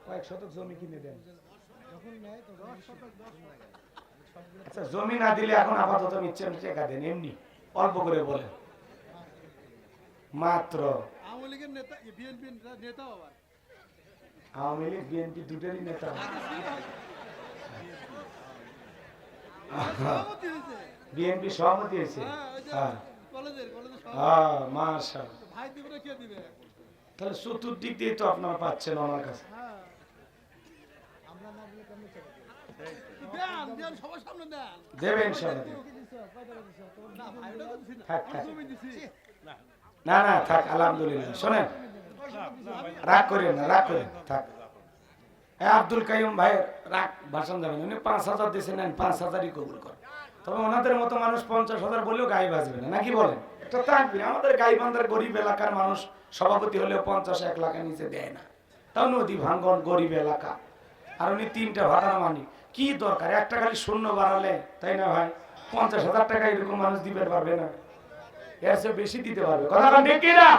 [SPEAKER 1] কয়েক শতক জমি কিনে দেন। আচ্ছা, জমি না দিলে এখন আপাতত ইচ্ছেন টাকা দেন, এমনি অল্প করে বলে মাত্র। আওয়ামী লীগ বিএনপি দুটোরই নেতা। বিএনপি সভাপতি হয়েছে? হ্যাঁ, মাশাআল্লাহ। তাহলে চতুর্দিক দিয়ে তো আপনারা পাচ্ছেন আমার কাছে। দেবেন ইনশাআল্লাহ। না না থাক, আলহামদুলিল্লাহ। শোনেন, রাগ করেন না, রাগ করেন থাক। আব্দুল কাইয়ুম ভাই রাগ ভাষণ দেবেন। উনি 5,000 দিয়েছেন, 5,000ই কবুল করেন। তবে ওনাদের মতো মানুষ 50,000 বলেও গায়ে বাজবে না, নাকি বলেন? এটা তাকবীর। আমাদের গাইবান্ধার গরিব এলাকার মানুষ সভাপতি হলেও 50-1 লাখের নিচে দেয় না। তাও নদী ভাঙ্গন গরিব এলাকা, আর উনি 3টা ভাটার মালিক। কি দরকার একটা খালি শূন্য বাড়ালে, তাই না ভাই? 50,000 টাকা এরকম মানুষ দিতে পারবে না, এর চেয়ে বেশি দিতে পারবে। কথা ঠিক কি না?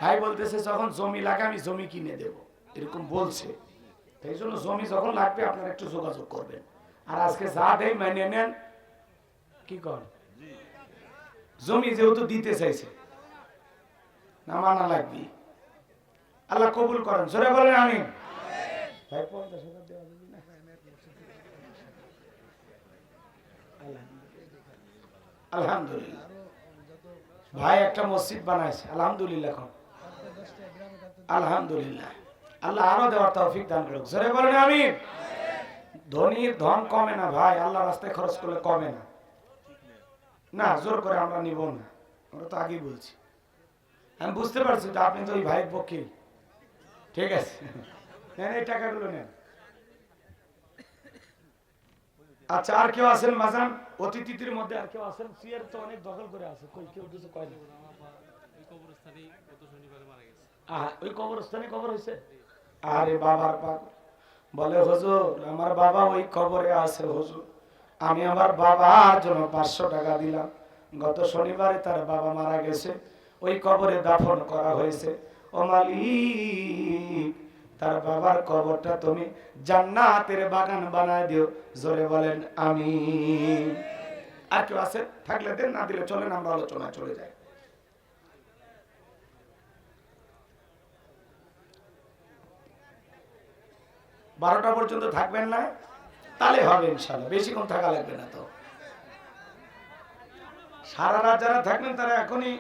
[SPEAKER 1] ভাই বলতেছে যখন জমি লাগে আমি জমি কিনে দেব, এরকম বলছে। এই জন্য জমি যখন লাগবে আপনারা একটু যোগাযোগ করবেন। আর আজকে যা দেয় মেনে নেন। কি কর? জমি যেহেতু দিতে চাইছে, না মানা লাগবে। আল্লাহ কবুল করেন। জোরে বলেন আমিন। ভাই 50,000 দেওয়া যাবে না? আলহামদুলিল্লাহ। ভাই একটা মসজিদ বানাইছে, আলহামদুলিল্লাহ। এখন আলহামদুলিল্লাহ, আল্লাহ আরো দেওয়ার তৌফিক দান করুক। জোরে বলেন আমিন। ধনীর ধন কমে না ভাই, আল্লাহ রাস্তায় খরচ করলে কমে না। না জোর করে আমরা নিব না, আমরা তো আগেই বলছি। আমি বুঝতে পারছি যে আপনি তো ওই ভাইয়ের পক্ষেই। ঠিক আছে, নেন এই টাকাগুলো নেন। আচ্ছা, আর কেউ আছেন বাজান? অতিথিদের মধ্যে আর কেউ আছেন? চেয়ার তো অনেক দখল করে আছে, কই কেউ কিছু কয় না। ওই কবরস্থানে কবর হয়েছে? আরে বাবার পাক বলে হুজুর আমার বাবা ওই কবরে আছে হুজুর। আমি আমার বাবার জন্য 500 টাকা দিলাম। গত শনিবারে তার বাবা মারা গেছে, ওই কবরে দাফন করা হয়েছে। ও মালিক, তার বাবার কবরটা তুমি জান্নাতের বাগান বানায় দিও। জোরে বলেন আমিন। আর কেউ আছে? থাকলে দেন, না দিলে চলেন আমরা আলোচনায় চলে যাই। বারোটা পর্যন্ত থাকবেন না? তাহলে হবে ইনশাআল্লাহ, বেশিক্ষণ থাকা লাগবে না। তো সারা রাত যারা থাকবেন তারা এখনই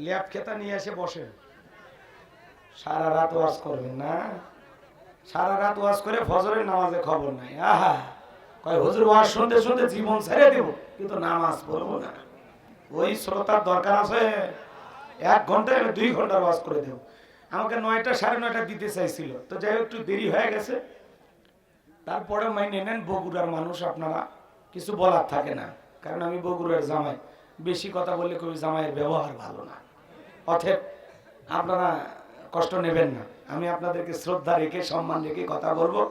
[SPEAKER 1] ল্যাপ খেতা নিয়ে এসে বসেন। সারা রাত ওয়াজ করবেন না, সারা রাত ওয়াজ করে ফজরের নামাজে খবর নাই। আহা, কয় হুজুর ওয়াজ শুনতে শুনতে জীবন ছেড়ে দেব, কিন্তু নামাজ পড়বো না। ওই শ্রোতার দরকার আছে? 1 ঘন্টায় 2 ঘন্টার ওয়াজ করে দেব। আমাকে 9টা 9:30 দিতে চাইছিল, তো যাই হোক একটু দেরি হয়ে গেছে। তারপরে মাইনে নেন, বগুড়ার মানুষ আপনারা, কিছু বলার থাকে না, কারণ আমি বগুড়ার জামাই। বেশি কথা বললে কবি জামাইয়ের ব্যবহার ভালো না, অতএব আপনারা কষ্ট নেবেন না। আমি আপনাদেরকে শ্রদ্ধা রেখে সম্মান রেখে কথা বলবো।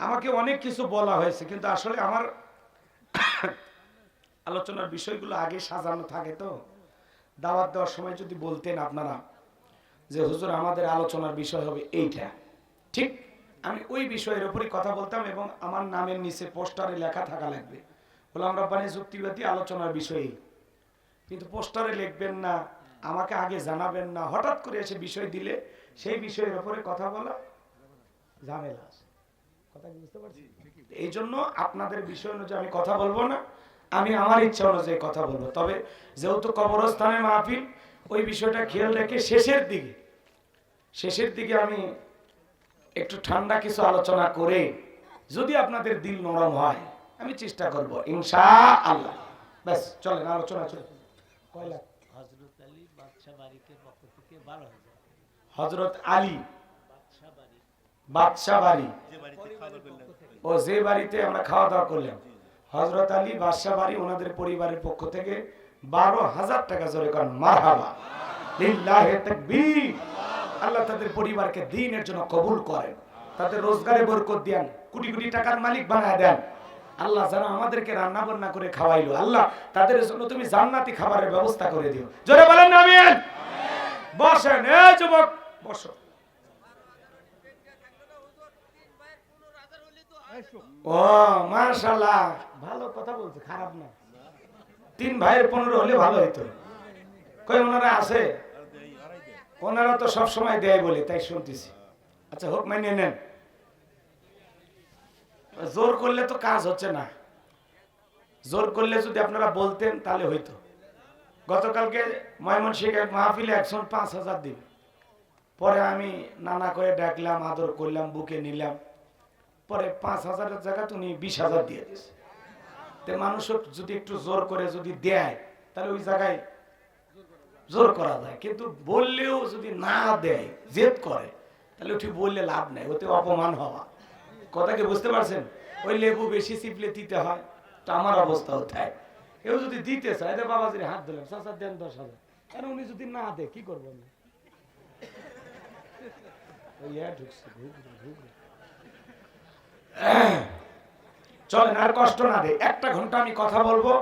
[SPEAKER 1] আমাকে অনেক কিছু বলা হয়েছে, কিন্তু আসলে আমার আলোচনার বিষয়গুলো আগে সাজানো থাকে। তো দাওয়াত দেওয়ার সময় যদি বলতেন আপনারা যে হুজুর আমাদের আলোচনার বিষয় হবে এইটা, ঠিক আমি ওই বিষয়ের উপরই কথা বলতাম, এবং আমার নামের নিচে পোস্টারে লেখা থাকা লাগবে গোলাম রাব্বানী যুক্তিবাদী আলোচনার বিষয়ে। কিন্তু পোস্টারে লিখবেন না, আমাকে আগে জানাবেন না, হঠাৎ করে এসে বিষয় দিলে সেই বিষয়ের উপরে কথা বলা ঝামেলা আছে। কথা কি বুঝতে পারছি? এই জন্য আপনাদের বিষয় অনুযায়ী আমি কথা বলবো না, আমি আমার ইচ্ছা অনুযায়ী কথা বলবো। তবে যেহেতু কবরস্থানে মাহফিল, ওই বিষয়টা খেয়াল রেখে শেষের দিকে আমি একটু ঠান্ডা কিছু আলোচনা করে, যদি আপনাদের দিল নরম হয় আমি চেষ্টা করব ইনশাআল্লাহ। ব্যাস চলেন আলোচনা চলে। কয় লাখ?
[SPEAKER 2] হযরত আলী বাদশা বাড়িতে পক্ষ থেকে 12,000।
[SPEAKER 1] হযরত আলী
[SPEAKER 2] বাদশা বাড়ি,
[SPEAKER 1] বাদশা বাড়ি,
[SPEAKER 2] যে বাড়িতে খাওয়া দাওয়া করলেন,
[SPEAKER 1] ও যে বাড়িতে আমরা খাওয়া দাওয়া করলাম, হযরত আলী বাদশা বাড়ি ওনাদের পরিবারের পক্ষ থেকে 12,000 টাকা। জোরে করেন মারহাবা, লিল্লাহি তাকবীর। আল্লাহ তাদের পরিবারকে দ্বীনের জন্য কবুল করেন, তাদের রোজগারে বরকত দেন, কোটি কোটি টাকার মালিক বানায় দেন। আল্লাহ যারা আমাদেরকে রান্না বান্না করে খাওয়াইলো, আল্লাহ তাদের জন্য তুমি জান্নাতি খাবারের ব্যবস্থা করে দিও। জোরে বলেন আমিন। বসেন, এই যুবক বসো। ও মাশাআল্লাহ, ভালো কথা বলছে, খারাপ না। 3 ভাইয়ের 15 হলে ভালো হইতো। কই ওনারা আছে? ওনারা তো সব সময় দেয় বলে তাই শুনতেছি। আচ্ছা হোক, মানিয়ে নেন। জোর করলে তো কাজ হচ্ছে না, জোর করলে যদি আপনারা বলতেন তাহলে হইতো। গতকালকে ময়মনসিংহের মাহফিলে 105,000 দিবে, পরে আমি নানা করে ডাকলাম, আদর করলাম, বুকে নিলাম, পরে 5,000-এর জায়গায় উনি 20,000 দিয়ে দিয়েছে। তো মানুষ যদি একটু জোর করে যদি দেয় তাহলে ওই জায়গায় জোর করা যায়, কিন্তু বললেও যদি না দেয়, জেদ করে, তাহলে ওটি বললে লাভ নেই, ওতে অপমান হওয়া। কথা কি বুঝতে পারছেন? ওই লেবু বেশি চিপলে দিতে হয়, তো আমার অবস্থা ওঠায়। কেউ যদি দিতে চায়, বাবাজির হাত ধরলাম, চাচা দেন 10,000, কেন উনি যদি না দেয় কি করবো? চলেন আর কষ্ট না দে, 1 ঘন্টা আমি কথা বলবো।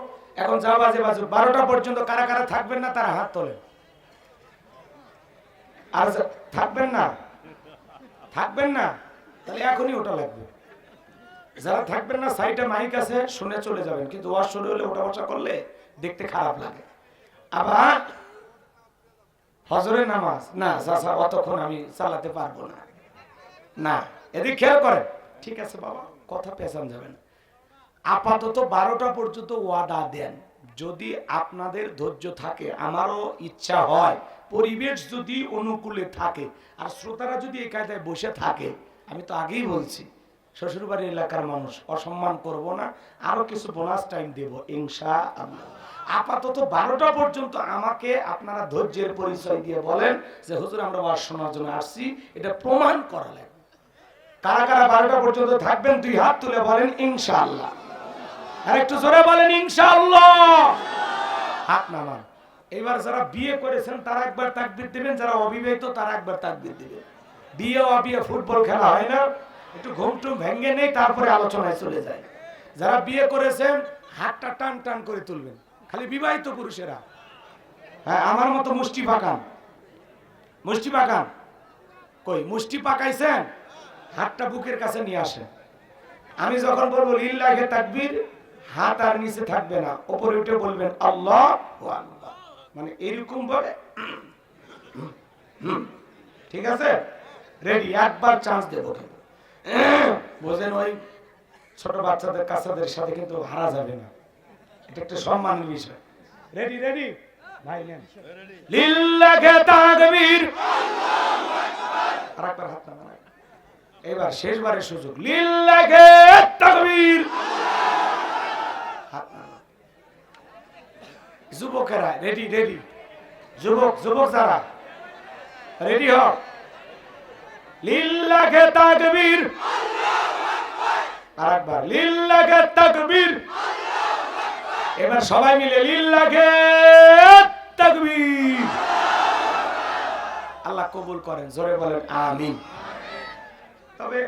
[SPEAKER 1] এখন যা বাজে বাজু, 12টা পর্যন্ত কারা কারা থাকবেন না তারা হাত তোলেন। আর থাকবেন না, থাকবেন না তাহলে এখনই ওটা লাগবে। যারা থাকবেন না, সাইডে মাইক আছে, শুনে চলে যাবেন, কিন্তু ওয়াজ শুরু হলে ওটা বসা করলে দেখতে খারাপ লাগে। আবার হজরের নামাজ না চাচা, অতক্ষণ আমি চালাতে পারবো না। না, এদিক খেয়াল করেন। ঠিক আছে বাবা, কথা পেছান যাবেন। আপাতত 12টা পর্যন্ত ওয়াদা দেন, যদি আপনাদের ধৈর্য থাকে, আমারও ইচ্ছা হয়, পরিবেশ যদি অনুকূলে থাকে, আর শ্রোতারা যদি এই কায়দায় বসে থাকে, আমি তো আগেই বলছি শ্বশুরবাড়ির এলাকার মানুষ, অসম্মান করব না, আরো কিছু বোনাস টাইম দেব ইনশাআল্লাহ। আপাতত 12টা পর্যন্ত আমাকে আপনারা ধৈর্যের পরিচয় দিয়ে বলেন যে হুজুর আমরা ওয়াজ শোনার জন্য আসছি, এটা প্রমাণ করা লাগবে। কারা কারা 12টা পর্যন্ত থাকবেন 2 হাত তুলে বলেন ইনশাআল্লাহ। আর একটু জোরে বলেন ইনশাআল্লাহ। হাত নামান। এবার যারা বিয়ে করেছেন তারা একবার তাকবীর দিবেন, যারা অবিবাহিত তারা একবার তাকবীর দিবেন। বিয়ে অবিয়ে ফুটবল খেলা হয় না, একটু ঘুমটুম ভেঙে নেই, তারপরে আলোচনায় চলে যায়। যারা বিয়ে করেছেন হাতটা টান টান করে তুলবেন, খালি বিবাহিত পুরুষেরা। হ্যাঁ, আমার মতো মুষ্টি পাকান, মুষ্টি পাকান। কই মুষ্টি পাকাইছেন? হাতটা বুকের কাছে নিয়ে আসেন। আমি যখন বলবো লিল্লাহি তাকবীর, হাত আর নিচে থাকবে না, উপরে উঠে বলবেন আল্লাহু আকবার, মানে এরকম ভাবে। ঠিক আছে, রেডি? একবার চান্স দেবো, বোঝেন? ওই ছোট বাচ্চাদের কাছাদের সাথে কিন্তু হারা যাবে না, এটা একটা সম্মানের বিষয়। রেডি রেডি ভাই নেন লিল্লাহি তাকবীর আরেকবার হাত নামান এবার শেষবারের সুযোগ লিল্লাহি তাকবীর হাত নামান যুবকেরা রেডি রেডি যুবক যুবক যারা রেডি হও লিল্লাহি তাকবীর আরেকবার লিল্লাহি তাকবীর এবার সবাই মিলে লিল্লাহি তাকবীর আল্লাহ কবুল করেন জোরে বলেন আমিন তবে